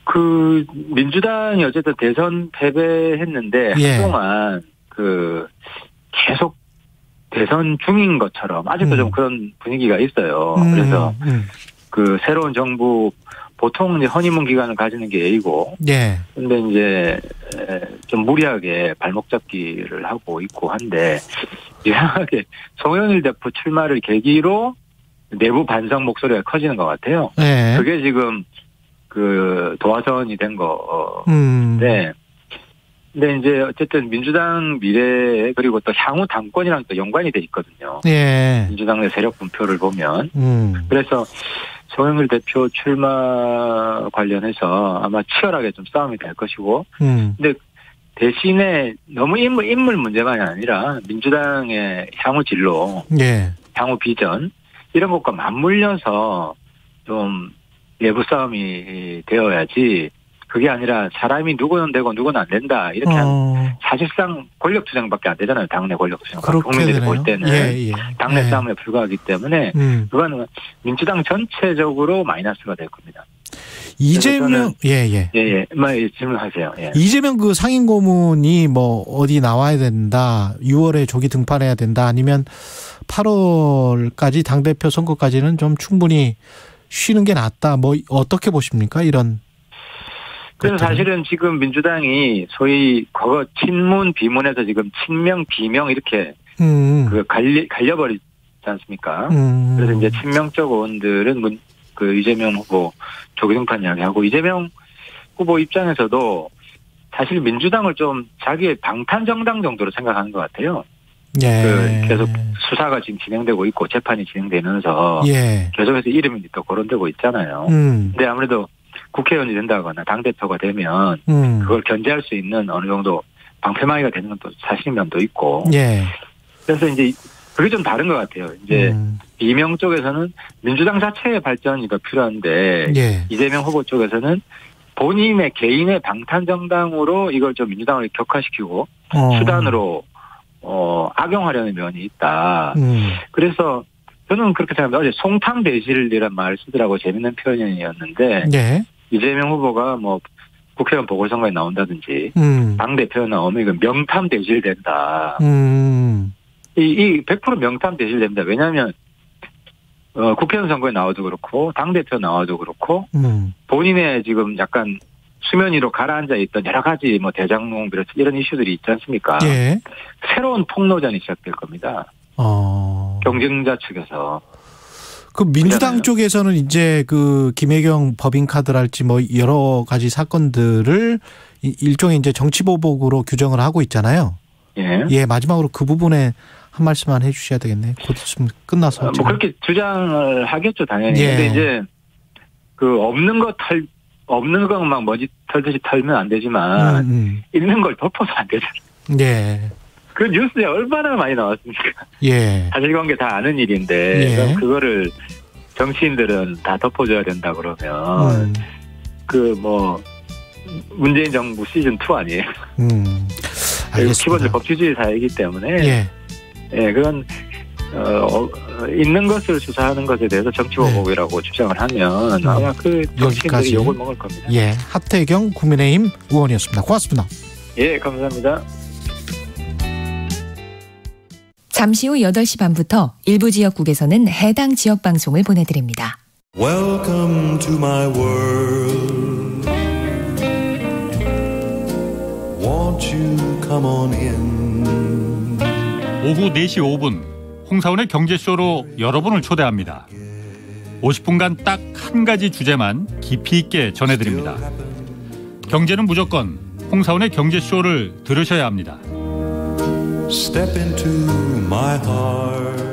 그 민주당이 어쨌든 대선 패배했는데 한동안 그 계속 대선 중인 것처럼 아직도 좀 그런 분위기가 있어요. 그래서 그 새로운 정부 보통 이제 허니문 기간을 가지는 게 예의고, 근데 이제 좀 무리하게 발목 잡기를 하고 있고 한데 이상하게 송영길 대표 출마를 계기로 내부 반성 목소리가 커지는 것 같아요. 그게 지금 그 도화선이 된 거인데, 근데 이제 어쨌든 민주당 미래 그리고 또 향후 당권이랑 또 연관이 돼 있거든요. 민주당 내 세력 분표를 보면 그래서 송영길 대표 출마 관련해서 아마 치열하게 좀 싸움이 될 것이고, 근데 대신에 너무 인물 문제만이 아니라 민주당의 향후 진로, 향후 비전 이런 것과 맞물려서 좀 내부 싸움이 되어야지 그게 아니라 사람이 누구는 되고 누구는 안 된다 이렇게 하면 사실상 권력 투쟁밖에 안 되잖아요. 당내 권력 투쟁. 국민들이 볼 때는 당내 싸움에 불과하기 때문에 그거는 민주당 전체적으로 마이너스가 될 겁니다. 이재명 질문하세요. 이재명 그 상임 고문이 뭐 어디 나와야 된다. 6월에 조기 등판해야 된다. 아니면 8월까지 당대표 선거까지는 좀 충분히 쉬는 게 낫다. 뭐 어떻게 보십니까? 이런. 그래서 사실은 지금 민주당이 소위 과거 친문 비문에서 지금 친명 비명 이렇게 그 갈려버리지 않습니까? 그래서 이제 친명적 의원들은 그 이재명 후보 조기 등판 이야기하고 이재명 후보 입장에서도 사실 민주당을 좀 자기의 방탄 정당 정도로 생각하는 것 같아요. 그 계속 수사가 지금 진행되고 있고 재판이 진행되면서 계속해서 이름이 또 거론되고 있잖아요. 근데 아무래도 국회의원이 된다거나 당대표가 되면 그걸 견제할 수 있는 어느 정도 방패막이가 되는 건 또 사실인 면도 있고. 그래서 이제 그게 좀 다른 것 같아요. 이제 이명 쪽에서는 민주당 자체의 발전이 더 필요한데 이재명 후보 쪽에서는 본인의 개인의 방탄 정당으로 이걸 좀 민주당을 격화시키고 수단으로 악용하려는 면이 있다. 그래서 저는 그렇게 생각합니다. 어제 송탕대실이란 말을 쓰더라고 재밌는 표현이었는데 이재명 후보가 뭐 국회의원 보궐선거에 나온다든지 당대표에 나오면 이건 명탐대실 된다. 이 100% 명탐대실 됩니다. 왜냐하면 국회의원 선거에 나와도 그렇고 당대표 나와도 그렇고 본인의 지금 약간 수면 위로 가라앉아 있던 여러 가지 뭐 대장동 이런 이슈들이 있지 않습니까? 새로운 폭로전이 시작될 겁니다. 경쟁자 측에서. 그 민주당 쪽에서는 이제 그 김혜경 법인카드랄지 뭐 여러 가지 사건들을 일종의 이제 정치보복으로 규정을 하고 있잖아요. 마지막으로 그 부분에 한 말씀만 해 주셔야 되겠네요. 곧 있으면 끝나서. 뭐 그렇게 주장을 하겠죠, 당연히. 근데 이제 그 없는 것만 먼지 털듯이 털면 안 되지만 있는 걸 덮어서 안 되잖아요. 그 뉴스에 얼마나 많이 나왔습니까? 사실관계 다 아는 일인데 그거를 정치인들은 다 덮어줘야 된다 그러면 그 뭐 문재인 정부 시즌 2 아니에요? 알겠습니다. 기본적으로 법치주의 사회이기 때문에 그건 있는 것을 수사하는 것에 대해서 정치보복이라고 주장을 하면 아마 그 정치인들이 욕을 먹을 겁니다. 예, 하태경 국민의힘 의원이었습니다. 고맙습니다. 예, 감사합니다. 잠시 후 8시 반부터 일부 지역국에서는 해당 지역 방송을 보내드립니다. Welcome to my world. Won't you come on in? 오후 4시 5분 홍사원의 경제쇼로 여러분을 초대합니다. 50분간 딱 한 가지 주제만 깊이 있게 전해드립니다. 경제는 무조건 홍사원의 경제쇼를 들으셔야 합니다. Step into my heart.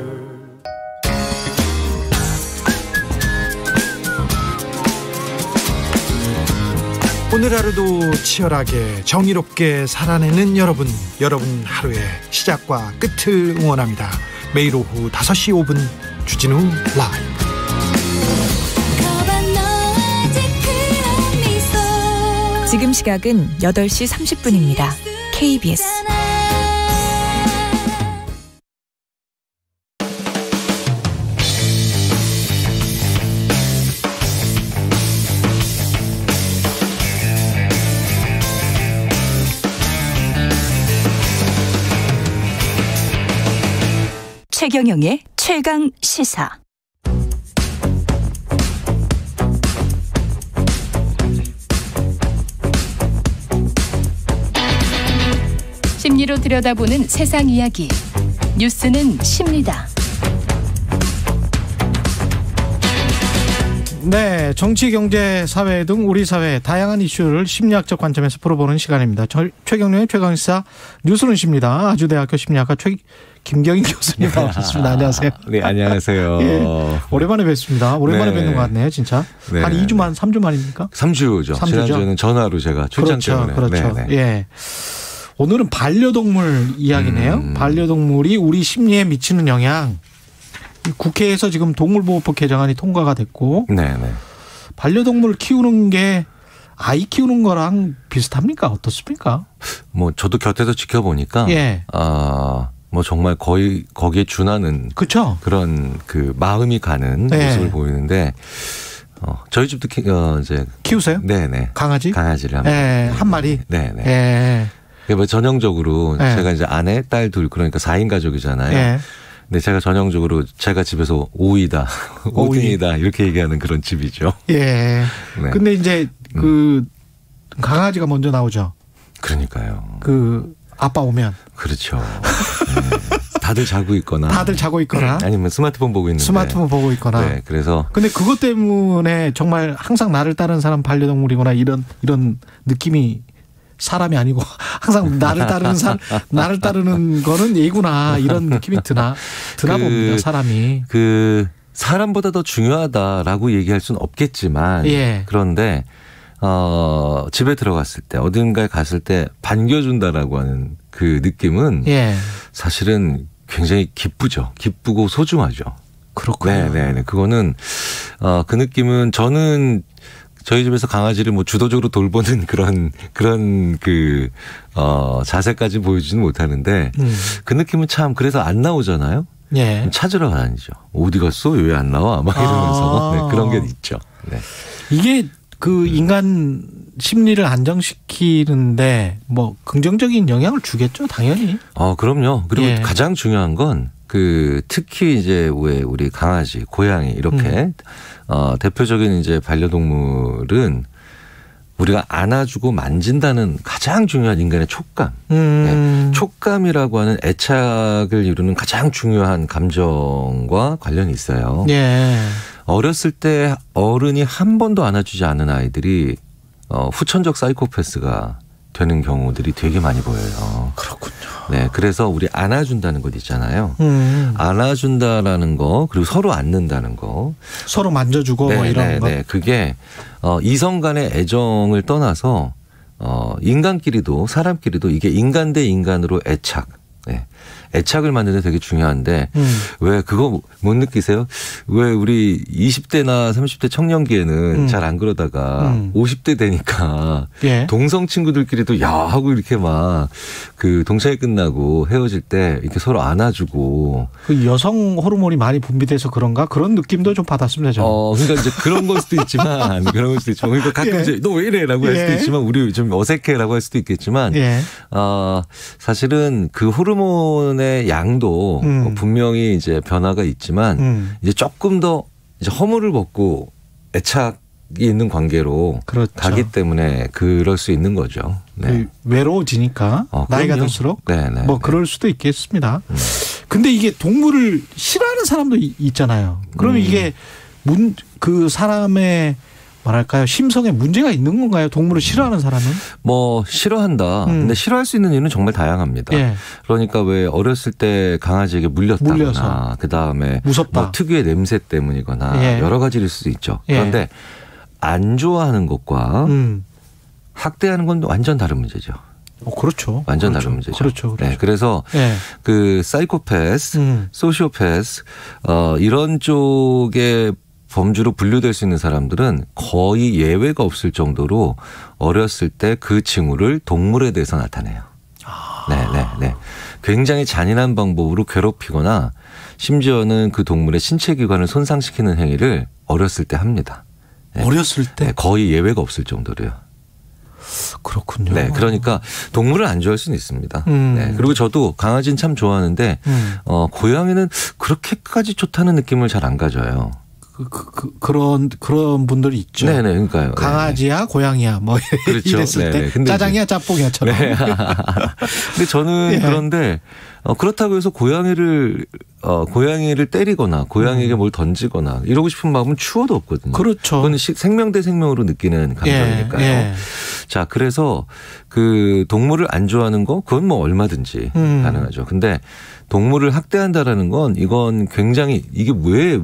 오늘 하루도 치열하게 정의롭게 살아내는 여러분 하루의 시작과 끝을 응원합니다. 매일 오후 5시 5분 주진우 라이브. 지금 시각은 8시 30분입니다. KBS 최경영의 최강 시사. 심리로 들여다보는 세상 이야기. 뉴스는 심리다. 네, 정치, 경제, 사회 등 우리 사회 다양한 이슈를 심리학적 관점에서 풀어보는 시간입니다. 최경영의 최강시사 뉴스는 심리다. 아주대학교 심리학과 김경인 교수님 나오셨습니다. 안녕하세요. 네, 안녕하세요. 예, 오랜만에 뵙습니다. 오랜만에 뵙는 것 같네요, 진짜. 네. 한 2주 만, 3주 만입니까? 3주죠. 3주죠. 지난주에는 전화로 제가 출장 때문에. 그렇죠. 네네. 예. 오늘은 반려동물 이야기네요. 반려동물이 우리 심리에 미치는 영향. 국회에서 지금 동물보호법 개정안이 통과가 됐고, 네네. 반려동물 키우는 게 아이 키우는 거랑 비슷합니까? 어떻습니까? 뭐 저도 곁에서 지켜보니까, 예. 뭐 정말 거의 거기에 준하는, 그렇죠. 그런 그 마음이 가는 네. 모습을 보이는데, 저희 집도 이제 키우세요? 네네. 강아지를 합니다. 예, 한 마리. 네네. 예. 뭐 전형적으로 네. 제가 이제 아내, 딸 둘 그러니까 4인 가족이잖아요. 네. 근데 제가 전형적으로 제가 집에서 5위다, 5등이다 이렇게 얘기하는 그런 집이죠. 예. 네. 근데 이제 그 강아지가 먼저 나오죠. 그러니까요. 그 아빠 오면. 그렇죠. 네. 다들 자고 있거나. 아니면 스마트폰 보고 있는데. 스마트폰 보고 있거나. 네. 그래서. 근데 그것 때문에 정말 항상 나를 따르는 사람 반려동물이거나 이런 느낌이 사람이 아니고 항상 나를 따르는 거는 얘구나 이런 느낌이 드나 봅니다. 사람이. 사람보다 더 중요하다라고 얘기할 수는 없겠지만. 예. 그런데 집에 들어갔을 때 어딘가에 갔을 때 반겨준다라고 하는 그 느낌은 예. 사실은 굉장히 기쁘죠. 기쁘고 소중하죠. 그렇군요. 네. 그거는 그 느낌은 저는 저희 집에서 강아지를 뭐 주도적으로 돌보는 그런 자세까지 보여주지는 못하는데 그 느낌은 참 그래서 안 나오잖아요. 예. 찾으러 다니죠. 어디 갔어? 왜 안 나와? 막 이러면서 네, 그런 게 있죠. 네. 이게 그 인간 심리를 안정시키는데 뭐 긍정적인 영향을 주겠죠, 당연히. 그럼요. 그리고 예. 가장 중요한 건 특히 이제 왜 우리 강아지, 고양이 이렇게 대표적인 이제 반려동물은 우리가 안아주고 만진다는 가장 중요한 인간의 촉감. 네. 촉감이라고 하는 애착을 이루는 가장 중요한 감정과 관련이 있어요. 예. 어렸을 때 어른이 한 번도 안아주지 않은 아이들이 후천적 사이코패스가 되는 경우들이 되게 많이 보여요. 그렇군요. 네, 그래서 우리 안아준다는 것 있잖아요. 안아준다라는 거, 그리고 서로 안는다는 거, 서로 만져주고 뭐 이런 거. 네, 그게 이성 간의 애정을 떠나서 인간끼리도 사람끼리도 이게 인간 대 인간으로 애착, 네. 애착을 만드는 데 되게 중요한데 왜 그거 못 느끼세요? 왜 우리 20대나 30대 청년기에는 잘 안 그러다가 50대 되니까 예. 동성 친구들끼리도 야 하고 이렇게 막 그 동창회 끝나고 헤어질 때 이렇게 서로 안아주고 그 여성 호르몬이 많이 분비돼서 그런가 그런 느낌도 좀 받았습니다. 저는. 그러니까 이제 그런 걸 수도 있지만 그러니까 가끔 예. 이제 너 왜 이래라고 할 수도 있지만 우리 좀 어색해라고 할 수도 있겠지만 예. 사실은 그 호르몬의 양도 분명히 이제 변화가 있지만 이제 조금 더 이제 허물을 벗고 애착이 있는 관계로 그렇죠. 가기 때문에 그럴 수 있는 거죠. 네. 외로워지니까 나이가 그럼요. 들수록 네네. 뭐 그럴 수도 있겠습니다. 근데 이게 동물을 싫어하는 사람도 있잖아요. 그러면 이게 그 사람의 뭐랄까요 심성에 문제가 있는 건가요? 동물을 싫어하는 사람은? 뭐 싫어한다. 근데 싫어할 수 있는 이유는 정말 다양합니다. 예. 그러니까 왜 어렸을 때 강아지에게 물렸다거나 그다음에 무섭다. 뭐 특유의 냄새 때문이거나 예. 여러 가지일 수도 있죠. 예. 그런데 안 좋아하는 것과 학대하는 건 완전 다른 문제죠. 그렇죠. 완전 그렇죠. 다른 문제죠. 그렇죠. 네, 그래서 예. 그 사이코패스, 소시오패스 이런 쪽에 범주로 분류될 수 있는 사람들은 거의 예외가 없을 정도로 어렸을 때 그 징후를 동물에 대해서 나타내요. 네. 굉장히 잔인한 방법으로 괴롭히거나 심지어는 그 동물의 신체 기관을 손상시키는 행위를 어렸을 때 합니다. 네. 어렸을 때? 네, 거의 예외가 없을 정도로요. 그렇군요. 네, 그러니까 동물을 안 좋아할 수는 있습니다. 네, 그리고 저도 강아지는 참 좋아하는데 고양이는 그렇게까지 좋다는 느낌을 잘 안 가져요. 그런 분들이 있죠. 네네, 그러니까요. 강아지야, 고양이야, 뭐 그렇죠. 이랬을 때 근데 짜장이야, 짬뽕이야처럼. 네. 근데 저는 예. 그런데 그렇다고 해서 고양이를 때리거나 고양이에게 뭘 던지거나 이러고 싶은 마음은 추워도 없거든요. 그렇죠. 그건 생명 대 생명으로 느끼는 감정이니까요. 예. 자, 그래서 그 동물을 안 좋아하는 거 그건 뭐 얼마든지 가능하죠. 근데 동물을 학대한다라는 건 이건 굉장히 이게 왜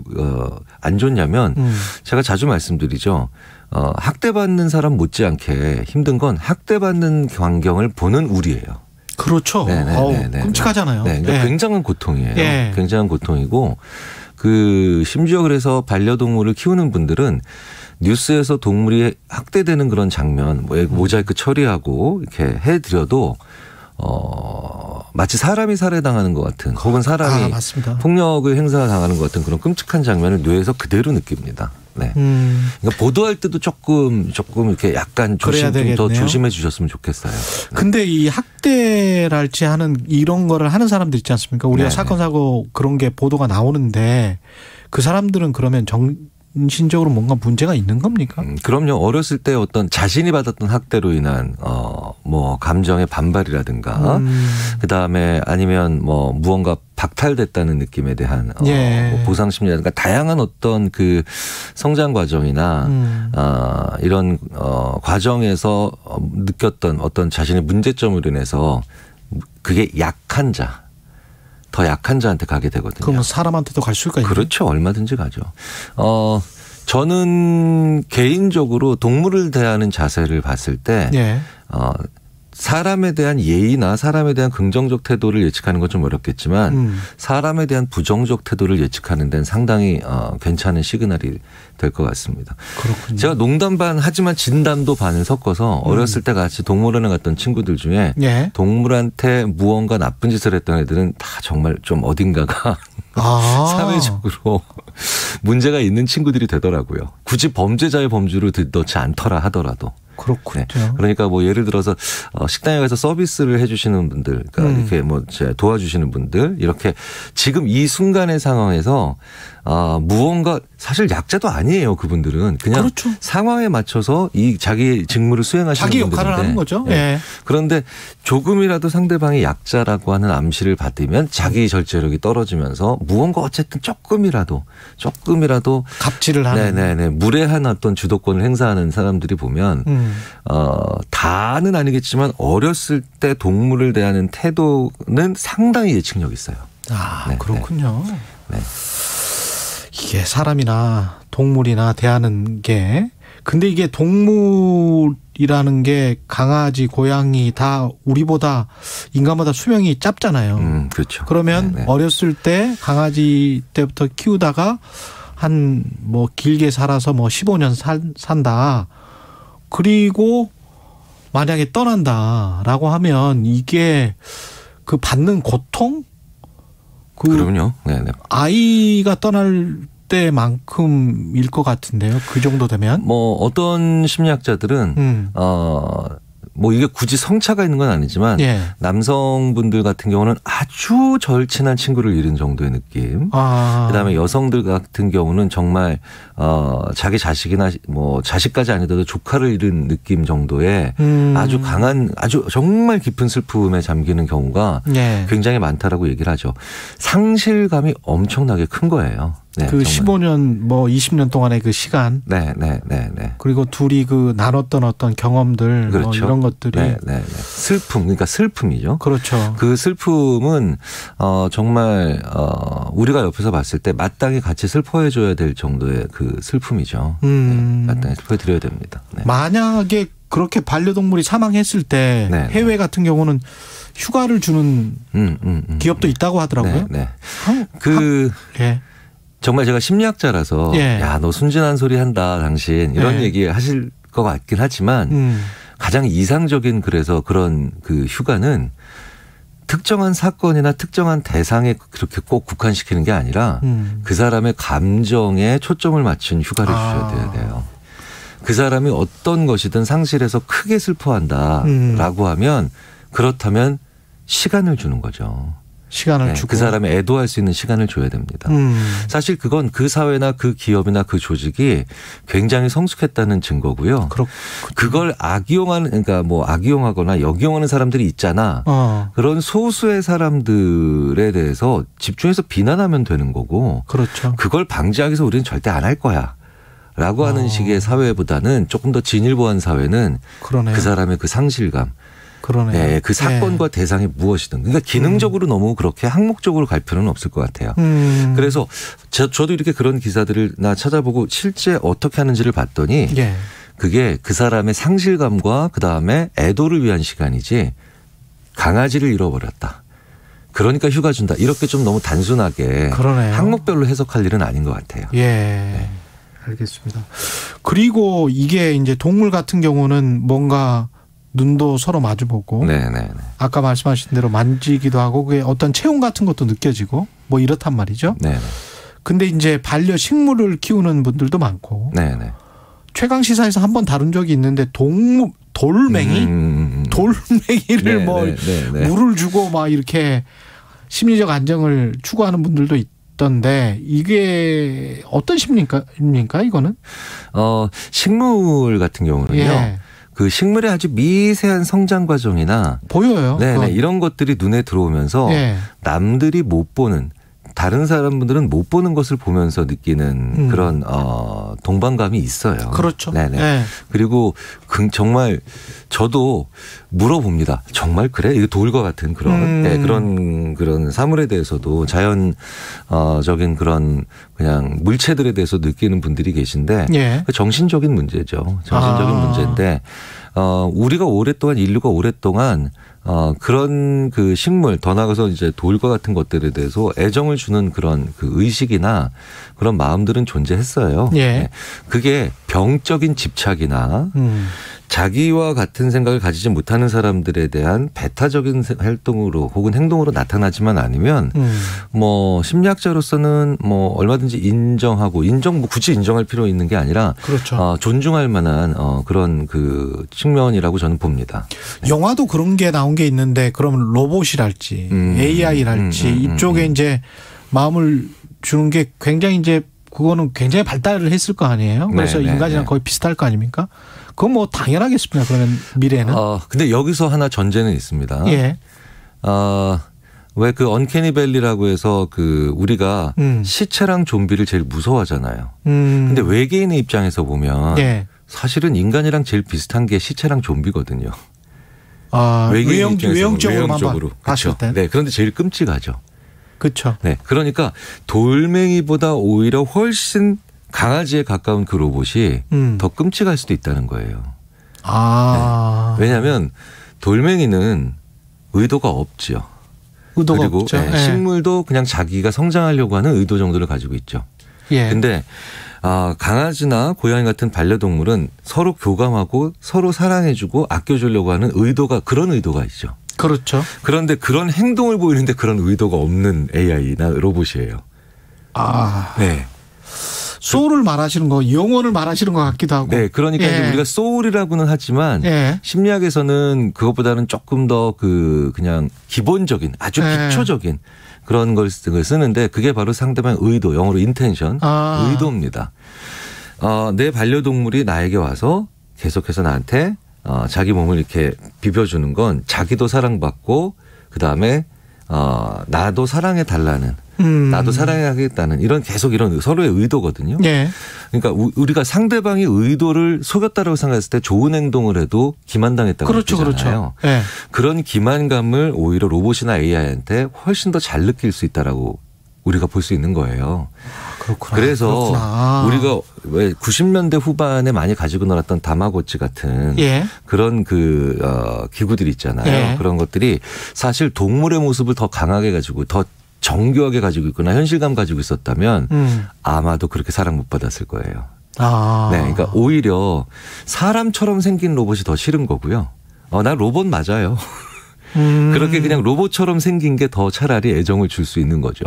안 좋냐면 제가 자주 말씀드리죠. 학대받는 사람 못지않게 힘든 건 학대받는 광경을 보는 우리예요. 그렇죠. 끔찍하잖아요. 네, 그러니까 네. 굉장한 고통이에요. 예. 굉장한 고통이고 심지어 그래서 반려동물을 키우는 분들은 뉴스에서 동물이 학대되는 그런 장면, 모자이크 처리하고 이렇게 해드려도 마치 사람이 살해당하는 것 같은 혹은 사람이 폭력을 행사당하는 것 같은 그런 끔찍한 장면을 뇌에서 그대로 느낍니다. 네. 그러니까 보도할 때도 조금 이렇게 약간 더 조심해 주셨으면 좋겠어요. 네. 근데 이 학대랄지 하는 이런 거를 하는 사람들 있지 않습니까? 우리가 사건 사고 그런 게 보도가 나오는데 그 사람들은 그러면 정신적으로 뭔가 문제가 있는 겁니까? 그럼요. 어렸을 때 어떤 자신이 받았던 학대로 인한 감정의 반발이라든가 그다음에 아니면 무언가 박탈됐다는 느낌에 대한 보상 심리라든가 다양한 어떤 그 성장 과정이나 이런 과정에서 느꼈던 어떤 자신의 문제점으로 인해서 그게 더 약한 자한테 가게 되거든요. 그럼 사람한테도 갈 수가 있나요? 그렇죠. 얼마든지 가죠. 저는 개인적으로 동물을 대하는 자세를 봤을 때 사람에 대한 예의나 사람에 대한 긍정적 태도를 예측하는 건 좀 어렵겠지만 사람에 대한 부정적 태도를 예측하는 데는 상당히 괜찮은 시그널이 될 것 같습니다. 그렇군요. 제가 농담 반 하지만 진담도 반을 섞어서 어렸을 때 같이 동물원에 갔던 친구들 중에 동물한테 무언가 나쁜 짓을 했던 애들은 다 정말 좀 어딘가가 사회적으로 문제가 있는 친구들이 되더라고요. 굳이 범죄자의 범주로 넣지 않더라 하더라도. 그렇군요. 네. 그러니까 예를 들어서 식당에 가서 서비스를 해주시는 분들, 그러니까 이렇게 도와주시는 분들, 이렇게 지금 이 순간의 상황에서 무언가 사실 약자도 아니에요. 그분들은 그냥 상황에 맞춰서 자기 직무를 수행하시는 자기 분들인데 역할을 하는 거죠. 네. 그런데 조금이라도 상대방이 약자라고 하는 암시를 받으면 자기 절제력이 떨어지면서 무언가 어쨌든 조금이라도 갑질을 하는. 네네네. 무례한 어떤 주도권을 행사하는 사람들이 보면 다는 아니겠지만 어렸을 때 동물을 대하는 태도는 상당히 예측력 있어요. 그렇군요. 네. 이게 사람이나 동물이나 대하는 게 근데 이게 동물이라는 게 강아지, 고양이 다 우리보다 인간보다 수명이 짧잖아요. 그렇죠. 그러면 네네. 어렸을 때 강아지 때부터 키우다가 한 뭐 길게 살아서 뭐 15년 산다. 그리고 만약에 떠난다라고 하면 이게 그 받는 고통? 그럼요. 네네. 아이가 떠날 때만큼일 것 같은데요. 그 정도 되면? 뭐 어떤 심리학자들은 뭐 이게 굳이 성차가 있는 건 아니지만 예. 남성분들 같은 경우는 아주 절친한 친구를 잃은 정도의 느낌. 그다음에 여성들 같은 경우는 정말 자기 자식이나 뭐 자식까지 아니더라도 조카를 잃은 느낌 정도의 아주 강한 아주 정말 깊은 슬픔에 잠기는 경우가 예. 굉장히 많다라고 얘기를 하죠. 상실감이 엄청나게 큰 거예요. 네, 그 정말. 15년 뭐 20년 동안의 그 시간. 네. 그리고 둘이 그 나눴던 어떤 경험들 그렇죠. 뭐 이런 것들이 네. 슬픔, 그러니까 슬픔이죠. 그렇죠. 그 슬픔은 정말 우리가 옆에서 봤을 때 마땅히 같이 슬퍼해줘야 될 정도의 그 슬픔이죠. 네, 마땅히 슬퍼해드려야 됩니다. 네. 만약에 그렇게 반려동물이 사망했을 때 네. 해외 같은 경우는 휴가를 주는 기업도 있다고 하더라고요. 네. 예. 정말 제가 심리학자라서 예. 야, 너 순진한 소리 한다 당신 이런 예. 얘기 하실 것 같긴 하지만 가장 이상적인 그래서 그런 그 휴가는 특정한 사건이나 특정한 대상에 그렇게 꼭 국한시키는 게 아니라 그 사람의 감정에 초점을 맞춘 휴가를 주셔야 돼요. 그 사람이 어떤 것이든 상실해서 크게 슬퍼한다라고 하면 그렇다면 시간을 주는 거죠. 시간을 주고. 그 사람이 애도할 수 있는 시간을 줘야 됩니다. 사실 그건 그 사회나 그 기업이나 그 조직이 굉장히 성숙했다는 증거고요. 그걸 악용하는, 그러니까 뭐 악용하거나 역용하는 사람들이 있잖아. 그런 소수의 사람들에 대해서 집중해서 비난하면 되는 거고. 그렇죠. 그걸 방지하기 위해서 우리는 절대 안 할 거야. 라고 하는 식의 사회보다는 조금 더 진일보한 사회는 그러네요. 그 사람의 그 상실감. 그러네요. 네, 그 사건과 대상이 무엇이든. 그러니까 기능적으로 너무 그렇게 항목적으로 갈 필요는 없을 것 같아요. 그래서 저도 이렇게 그런 기사들을 나 찾아보고 실제 어떻게 하는지를 봤더니 예. 그게 그 사람의 상실감과 그다음에 애도를 위한 시간이지 강아지를 잃어버렸다. 그러니까 휴가 준다. 이렇게 좀 너무 단순하게 그러네요. 항목별로 해석할 일은 아닌 것 같아요. 예. 네. 알겠습니다. 그리고 이게 이제 동물 같은 경우는 뭔가 눈도 서로 마주보고 아까 말씀하신 대로 만지기도 하고 그게 어떤 체온 같은 것도 느껴지고 뭐 이렇단 말이죠. 근데 이제 반려식물을 키우는 분들도 많고 최강시사에서 한번 다룬 적이 있는데 돌멩이를 뭐 물을 주고 막 이렇게 심리적 안정을 추구하는 분들도 있던데 이게 어떤 심리입니까 이거는? 식물 같은 경우는요. 예. 그 식물의 아주 미세한 성장 과정이나 보여요. 네네 이런 것들이 눈에 들어오면서 예. 남들이 못 보는 다른 사람분들은 못 보는 것을 보면서 느끼는 그런 동반감이 있어요. 그렇죠. 네네. 예. 그리고 정말 저도 물어봅니다. 정말 그래? 이거 돌과 같은 그런 그런 사물에 대해서도 자연적인 그런 그냥 물체들에 대해서 느끼는 분들이 계신데 예. 정신적인 문제죠. 정신적인 문제인데 우리가 오랫동안 인류가 오랫동안 그런 그 식물 더 나아가서 이제 돌과 같은 것들에 대해서 애정을 주는 그런 그 의식이나 그런 마음들은 존재했어요. 예. 네. 그게 병적인 집착이나 자기와 같은 생각을 가지지 못하는 사람들에 대한 배타적인 활동으로 혹은 행동으로 나타나지만 않으면 뭐 심리학자로서는 뭐 얼마든지 인정하고 뭐 굳이 인정할 필요 있는 게 아니라 그렇죠. 존중할 만한 그런 그 측면이라고 저는 봅니다. 영화도 그런 게 나온 게 있는데 그러면 로봇이랄지 AI랄지 이쪽에 이제 마음을 주는 게 굉장히 이제 그거는 굉장히 발달을 했을 거 아니에요. 그래서 인간이랑 거의 비슷할 거 아닙니까? 그건 뭐 당연하겠습니다. 그러면 미래는. 근데 여기서 하나 전제는 있습니다. 예. 왜 그 언캐니 밸리라고 해서 그 우리가 시체랑 좀비를 제일 무서워하잖아요. 근데 외계인의 입장에서 보면 예. 사실은 인간이랑 제일 비슷한 게 시체랑 좀비거든요. 외형적으로 봤을 때. 네. 그런데 제일 끔찍하죠. 그렇죠. 네. 그러니까 돌멩이보다 오히려 훨씬 강아지에 가까운 그 로봇이 더 끔찍할 수도 있다는 거예요. 네. 왜냐하면 돌멩이는 의도가 없지요. 의도가 그리고 없죠. 네. 식물도 그냥 자기가 성장하려고 하는 의도 정도를 가지고 있죠. 예. 근데 강아지나 고양이 같은 반려동물은 서로 교감하고 서로 사랑해주고 아껴주려고 하는 그런 의도가 있죠. 그렇죠. 그런데 그런 행동을 보이는데 그런 의도가 없는 AI나 로봇이에요. 네. 소울을 말하시는 거, 영혼을 말하시는 것 같기도 하고. 네, 그러니까 예. 이제 우리가 소울이라고는 하지만 예. 심리학에서는 그것보다는 조금 더 그냥 기본적인 아주 기초적인 그런 걸 쓰는데 그게 바로 상대방의 의도, 영어로 인텐션, 의도입니다. 내 반려동물이 나에게 와서 계속해서 나한테 자기 몸을 이렇게 비벼주는 건 자기도 사랑받고 그다음에 나도 사랑해 달라는 나도 사랑하겠다는 이런 서로의 의도거든요. 예. 그러니까 우리가 상대방의 의도를 속였다라고 생각했을 때 좋은 행동을 해도 기만당했다고 느끼잖아요. 그렇죠. 예. 그런 기만감을 오히려 로봇이나 AI한테 훨씬 더 잘 느낄 수 있다라고 우리가 볼 수 있는 거예요. 그렇구나. 그래서 우리가 왜 90년대 후반에 많이 가지고 놀았던 다마고치 같은 그런 기구들이 있잖아요. 그런 것들이 사실 동물의 모습을 더 강하게 가지고 더 정교하게 가지고 있거나 현실감 가지고 있었다면 아마도 그렇게 사랑 못 받았을 거예요. 네, 그러니까 오히려 사람처럼 생긴 로봇이 더 싫은 거고요. 나 로봇 맞아요. 그렇게 그냥 로봇처럼 생긴 게 더 차라리 애정을 줄 수 있는 거죠.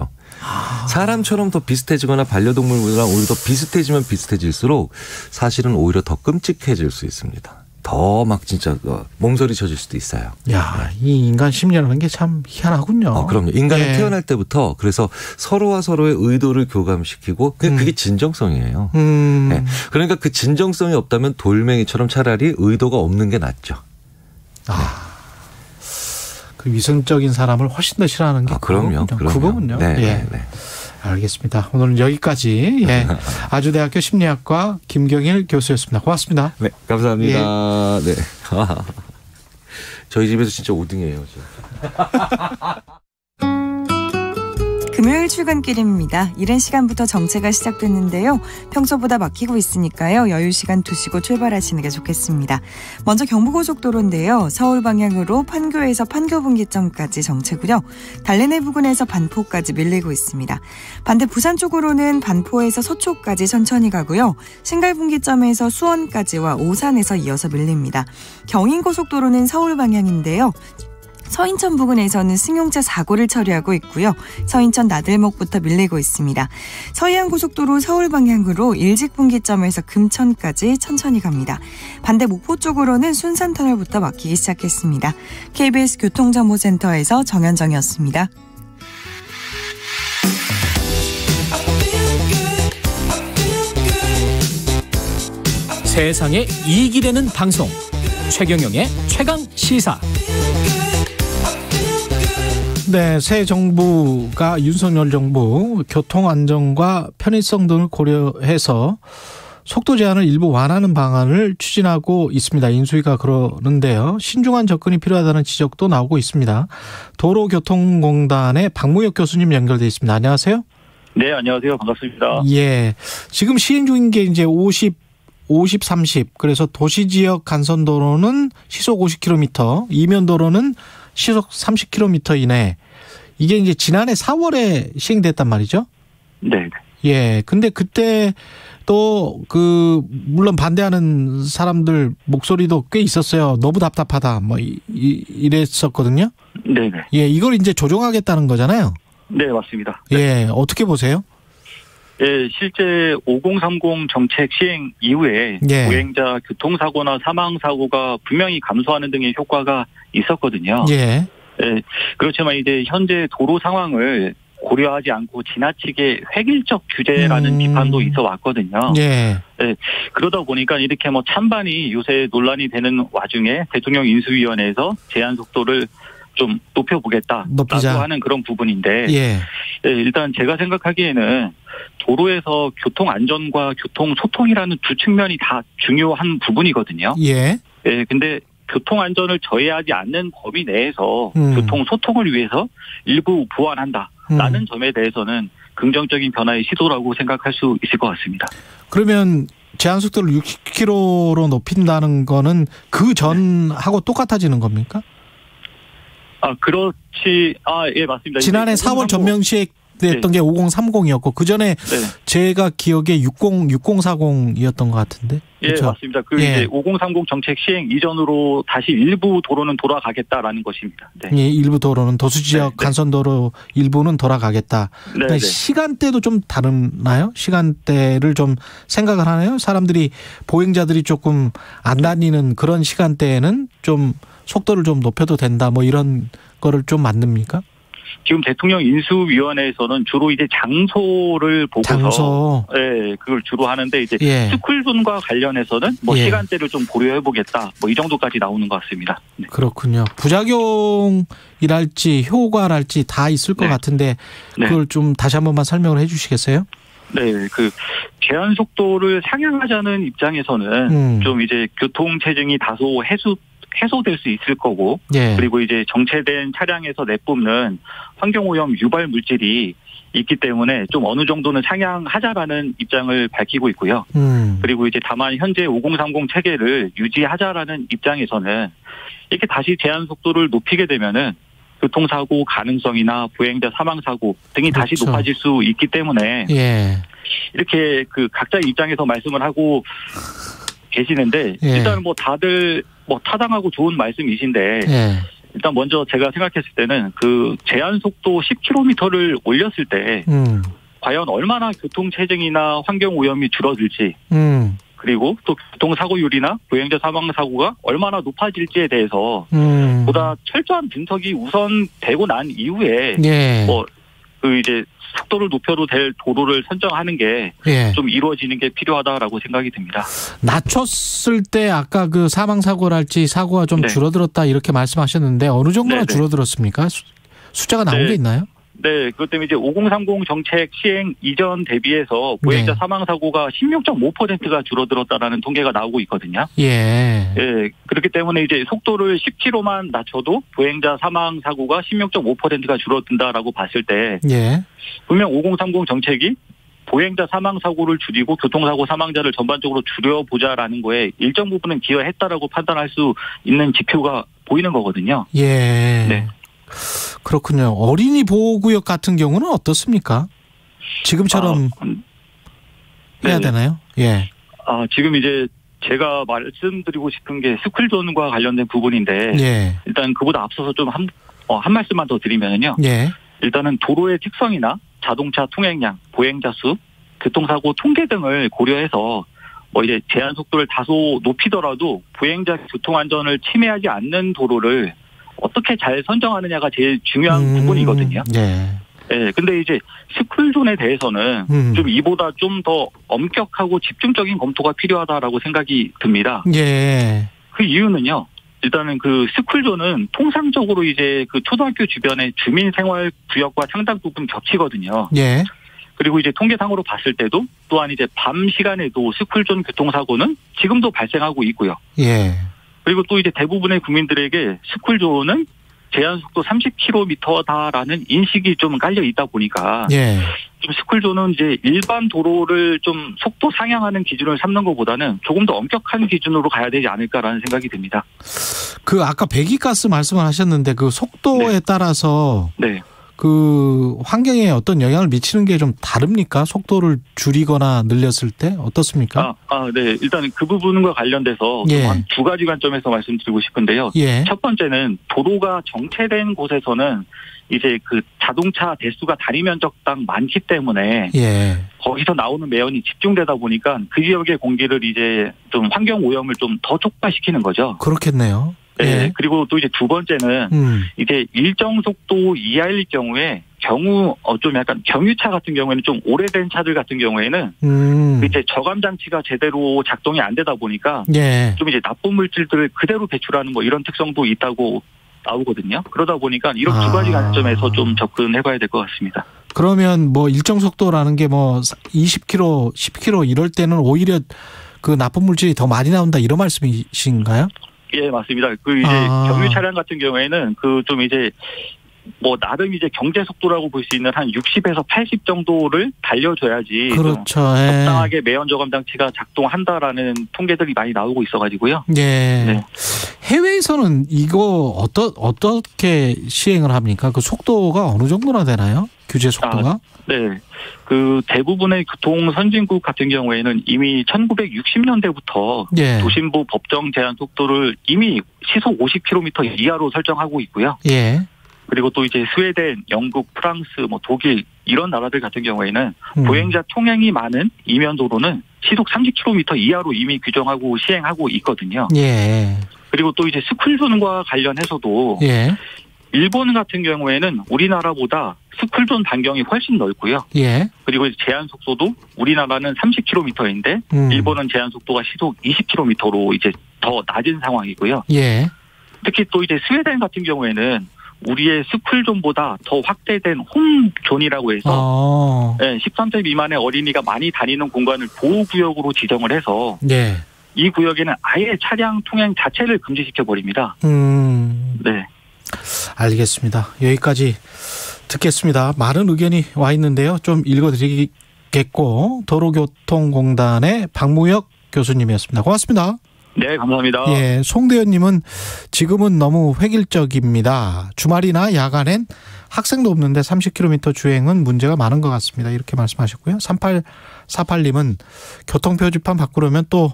사람처럼 더 비슷해지거나 반려동물보다 오히려 더 비슷해지면 비슷해질수록 사실은 오히려 더 끔찍해질 수 있습니다. 더 막 진짜 몸서리 쳐질 수도 있어요. 야, 이 인간 심리라는 게 참 희한하군요. 그럼요. 인간은 태어날 때부터 그래서 서로와 서로의 의도를 교감시키고 그게 진정성이에요. 네. 그러니까 그 진정성이 없다면 돌멩이처럼 차라리 의도가 없는 게 낫죠. 그 위선적인 사람을 훨씬 더 싫어하는 게 그럼요. 그거군요. 네, 예. 네. 알겠습니다. 오늘은 여기까지 아주대학교 심리학과 김경일 교수였습니다. 고맙습니다. 네, 감사합니다. 네. 저희 집에서 진짜 5등이에요. 금요일 출근길입니다. 이른 시간부터 정체가 시작됐는데요. 평소보다 막히고 있으니까요. 여유 시간 두시고 출발하시는 게 좋겠습니다. 먼저 경부고속도로인데요. 서울 방향으로 판교에서 판교분기점까지 정체고요. 달래내 부근에서 반포까지 밀리고 있습니다. 반대 부산 쪽으로는 반포에서 서초까지 천천히 가고요. 신갈분기점에서 수원까지와 오산에서 이어서 밀립니다. 경인고속도로는 서울 방향인데요. 서인천 부근에서는 승용차 사고를 처리하고 있고요. 서인천 나들목부터 밀리고 있습니다. 서해안고속도로 서울 방향으로 일직분기점에서 금천까지 천천히 갑니다. 반대 목포 쪽으로는 순산터널부터 막히기 시작했습니다. KBS 교통정보센터에서 정현정이었습니다. 세상에 이익이 되는 방송 최경영의 최강시사. 네, 새 정부가 윤석열 정부 교통안전과 편의성 등을 고려해서 속도 제한을 일부 완화하는 방안을 추진하고 있습니다. 인수위가 그러는데요. 신중한 접근이 필요하다는 지적도 나오고 있습니다. 도로교통공단의 박무혁 교수님 연결돼 있습니다. 안녕하세요. 네, 안녕하세요. 반갑습니다. 예, 지금 시행 중인 게 이제 50, 30. 그래서 도시지역 간선도로는 시속 50km, 이면도로는 시속 30km 이내. 이게 이제 지난해 4월에 시행됐단 말이죠. 네. 예. 근데 그때 또 물론 반대하는 사람들 목소리도 꽤 있었어요. 너무 답답하다. 뭐 이랬었거든요. 네. 예. 이걸 이제 조정하겠다는 거잖아요. 네, 맞습니다. 예. 어떻게 보세요? 예, 실제 5030 정책 시행 이후에 보행자 교통사고나 사망사고가 분명히 감소하는 등의 효과가 있었거든요. 예. 예, 그렇지만 이제 현재 도로 상황을 고려하지 않고 지나치게 획일적 규제라는 비판도 있어 왔거든요. 예. 예, 그러다 보니까 이렇게 뭐 찬반이 요새 논란이 되는 와중에 대통령 인수위원회에서 제한 속도를 좀 높여보겠다라고 하는 그런 부분인데 일단 제가 생각하기에는 도로에서 교통 안전과 교통 소통이라는 두 측면이 다 중요한 부분이거든요. 근데 교통 안전을 저해하지 않는 범위 내에서 교통 소통을 위해서 일부 보완한다라는 점에 대해서는 긍정적인 변화의 시도라고 생각할 수 있을 것 같습니다. 그러면 제한속도를 60km로 높인다는 거는 그 전하고 똑같아지는 겁니까? 그렇지. 예, 맞습니다. 지난해 4월 전면 시행됐던 게 5030이었고 그 전에 제가 기억에 6040이었던 것 같은데. 예, 그렇죠? 맞습니다. 이제 5030 정책 시행 이전으로 다시 일부 도로는 돌아가겠다라는 것입니다. 네. 예, 일부 도로는 도수 지역 간선도로 일부는 돌아가겠다. 그러니까 시간대도 좀 다르나요? 시간대를 좀 생각을 하나요? 사람들이 보행자들이 조금 안 다니는 그런 시간대에는 좀 속도를 좀 높여도 된다. 뭐 이런 거를 좀 만듭니까? 지금 대통령 인수위원회에서는 주로 이제 장소를 보고서 그걸 주로 하는데 이제 스쿨존과 관련해서는 뭐 시간대를 좀 고려해 보겠다. 뭐 이 정도까지 나오는 것 같습니다. 네. 그렇군요. 부작용이랄지 효과랄지 다 있을 것 같은데 그걸 좀 다시 한 번만 설명을 해 주시겠어요? 네, 제한 속도를 상향하자는 입장에서는 좀 이제 교통 체증이 다소 해소될 수 있을 거고, 그리고 이제 정체된 차량에서 내뿜는 환경오염 유발 물질이 있기 때문에 좀 어느 정도는 상향하자라는 입장을 밝히고 있고요. 그리고 이제 다만 현재 5030 체계를 유지하자라는 입장에서는 이렇게 다시 제한 속도를 높이게 되면은 교통사고 가능성이나 보행자 사망사고 등이 다시 높아질 수 있기 때문에 이렇게 각자 입장에서 말씀을 하고 계시는데 일단 뭐 다들 타당하고 좋은 말씀이신데 일단 먼저 제가 생각했을 때는 제한 속도 10km를 올렸을 때 과연 얼마나 교통체증이나 환경오염이 줄어들지 그리고 또 교통사고율이나 보행자 사망사고가 얼마나 높아질지에 대해서 보다 철저한 분석이 우선되고 난 이후에 이제 속도를 높여도 될 도로를 선정하는 게 좀 이루어지는 게 필요하다라고 생각이 듭니다. 낮췄을 때 아까 사망사고랄지 사고가 좀 줄어들었다 이렇게 말씀하셨는데 어느 정도나 줄어들었습니까? 숫자가 나온 게 있나요? 네, 그것 때문에 이제 5030 정책 시행 이전 대비해서 보행자 사망사고가 16.5%가 줄어들었다라는 통계가 나오고 있거든요. 그렇기 때문에 이제 속도를 10km만 낮춰도 보행자 사망사고가 16.5%가 줄어든다라고 봤을 때 분명 5030 정책이 보행자 사망사고를 줄이고 교통사고 사망자를 전반적으로 줄여보자라는 거에 일정 부분은 기여했다라고 판단할 수 있는 지표가 보이는 거거든요. 그렇군요. 어린이 보호구역 같은 경우는 어떻습니까? 지금처럼 해야 되나요? 지금 이제 제가 말씀드리고 싶은 게 스쿨존과 관련된 부분인데 일단 그보다 앞서서 좀 한 말씀만 더 드리면요. 일단은 도로의 특성이나 자동차 통행량, 보행자 수, 교통사고 통계 등을 고려해서 이제 제한 속도를 다소 높이더라도 보행자 교통안전을 침해하지 않는 도로를 어떻게 잘 선정하느냐가 제일 중요한 부분이거든요. 근데 이제 스쿨존에 대해서는 좀 이보다 좀 더 엄격하고 집중적인 검토가 필요하다라고 생각이 듭니다. 그 이유는요. 일단은 스쿨존은 통상적으로 이제 초등학교 주변의 주민생활구역과 상당 부분 겹치거든요. 그리고 이제 통계상으로 봤을 때도 또한 이제 밤 시간에도 스쿨존 교통사고는 지금도 발생하고 있고요. 그리고 또 이제 대부분의 국민들에게 스쿨존은 제한속도 30km다라는 인식이 좀 깔려 있다 보니까 좀 스쿨존은 이제 일반 도로를 좀 속도 상향하는 기준을 삼는 것보다는 조금 더 엄격한 기준으로 가야 되지 않을까라는 생각이 듭니다. 아까 배기가스 말씀을 하셨는데 속도에 따라서 환경에 어떤 영향을 미치는 게 좀 다릅니까? 속도를 줄이거나 늘렸을 때 어떻습니까? 네. 일단 그 부분과 관련돼서 한 두 가지 관점에서 말씀드리고 싶은데요. 첫 번째는 도로가 정체된 곳에서는 이제 자동차 대수가 단위 면적당 많기 때문에 거기서 나오는 매연이 집중되다 보니까 그 지역의 공기를 이제 좀 환경 오염을 좀 더 촉발시키는 거죠. 그렇겠네요. 그리고 또 이제 두 번째는 이제 일정 속도 이하일 경우에 좀 약간 경유차 같은 경우에는 좀 오래된 차들 같은 경우에는 이제 저감 장치가 제대로 작동이 안 되다 보니까 좀 이제 나쁜 물질들을 그대로 배출하는 이런 특성도 있다고 나오거든요. 그러다 보니까 이런 두 가지 관점에서 좀 접근해봐야 될 것 같습니다. 그러면 일정 속도라는 게 20km, 10km 이럴 때는 오히려 나쁜 물질이 더 많이 나온다 이런 말씀이신가요? 맞습니다. 이제 경유 차량 같은 경우에는 좀 이제 뭐 나름 이제 경제 속도라고 볼 수 있는 한 60에서 80 정도를 달려줘야지 그렇죠. 적당하게 매연 저감 장치가 작동한다라는 통계들이 많이 나오고 있어가지고요. 예. 네. 해외에서는 이거 어떻게 시행을 합니까? 그 속도가 어느 정도나 되나요? 규제 속도가? 네. 그 대부분의 교통 선진국 같은 경우에는 이미 1960년대부터 예. 도심부 법정 제한 속도를 이미 시속 50km 이하로 설정하고 있고요. 예. 그리고 또 이제 스웨덴, 영국, 프랑스, 뭐 독일 이런 나라들 같은 경우에는 보행자 통행이 많은 이면 도로는 시속 30km 이하로 이미 규정하고 시행하고 있거든요. 예. 그리고 또 이제 스쿨존과 관련해서도 예. 일본 같은 경우에는 우리나라보다 스쿨존 반경이 훨씬 넓고요. 예. 그리고 제한 속도도 우리나라는 30km인데 일본은 제한 속도가 시속 20km로 이제 더 낮은 상황이고요. 예. 특히 또 이제 스웨덴 같은 경우에는 우리의 스쿨존보다 더 확대된 홈존이라고 해서 13세 미만의 어린이가 많이 다니는 공간을 보호구역으로 지정을 해서 예. 이 구역에는 아예 차량 통행 자체를 금지시켜 버립니다. 네. 알겠습니다. 여기까지 듣겠습니다. 많은 의견이 와 있는데요. 좀 읽어드리겠고 도로교통공단의 박무혁 교수님이었습니다. 고맙습니다. 네, 감사합니다. 예, 송대현님은 지금은 너무 획일적입니다. 주말이나 야간엔 학생도 없는데 30km 주행은 문제가 많은 것 같습니다. 이렇게 말씀하셨고요. 3848님은 교통표지판 바꾸려면 또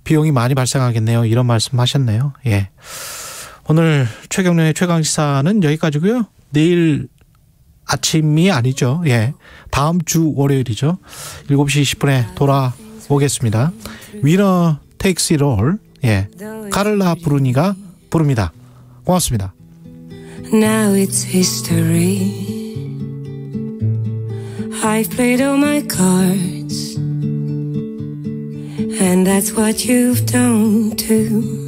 비용이 많이 발생하겠네요. 이런 말씀하셨네요. 예. 오늘 최경련의 최강시사는 여기까지고요. 내일 아침이 아니죠. 예. 다음 주 월요일이죠. 7시 20분에 돌아오겠습니다. 위너 테이크스 잇 올. 예. 카를라 브루니가 부릅니다. 고맙습니다. Now it's history. I've played all my cards, and that's what you've done too.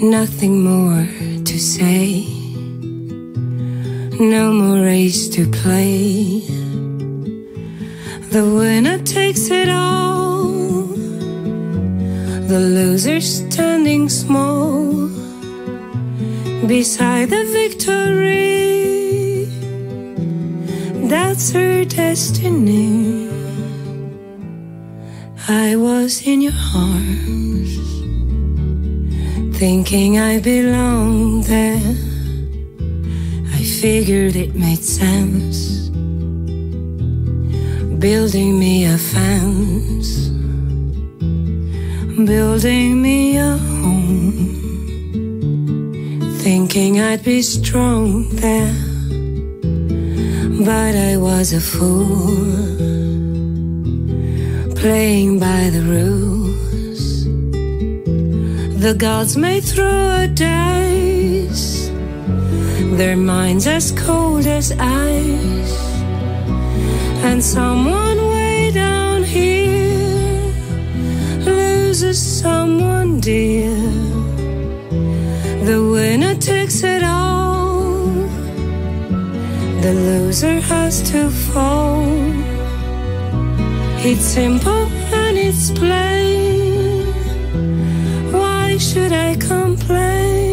Nothing more to say, no more race to play. The winner takes it all, the loser standing small beside the victory. That's her destiny. I was in your arms, thinking I belonged there. I figured it made sense, building me a fence, building me a home, thinking I'd be strong there. But I was a fool, playing by the rules the gods may throw a dice, their minds as cold as ice, and someone way down here loses someone dear. The winner takes it all, the loser has to fall. It's simple and it's plain. Why should I complain?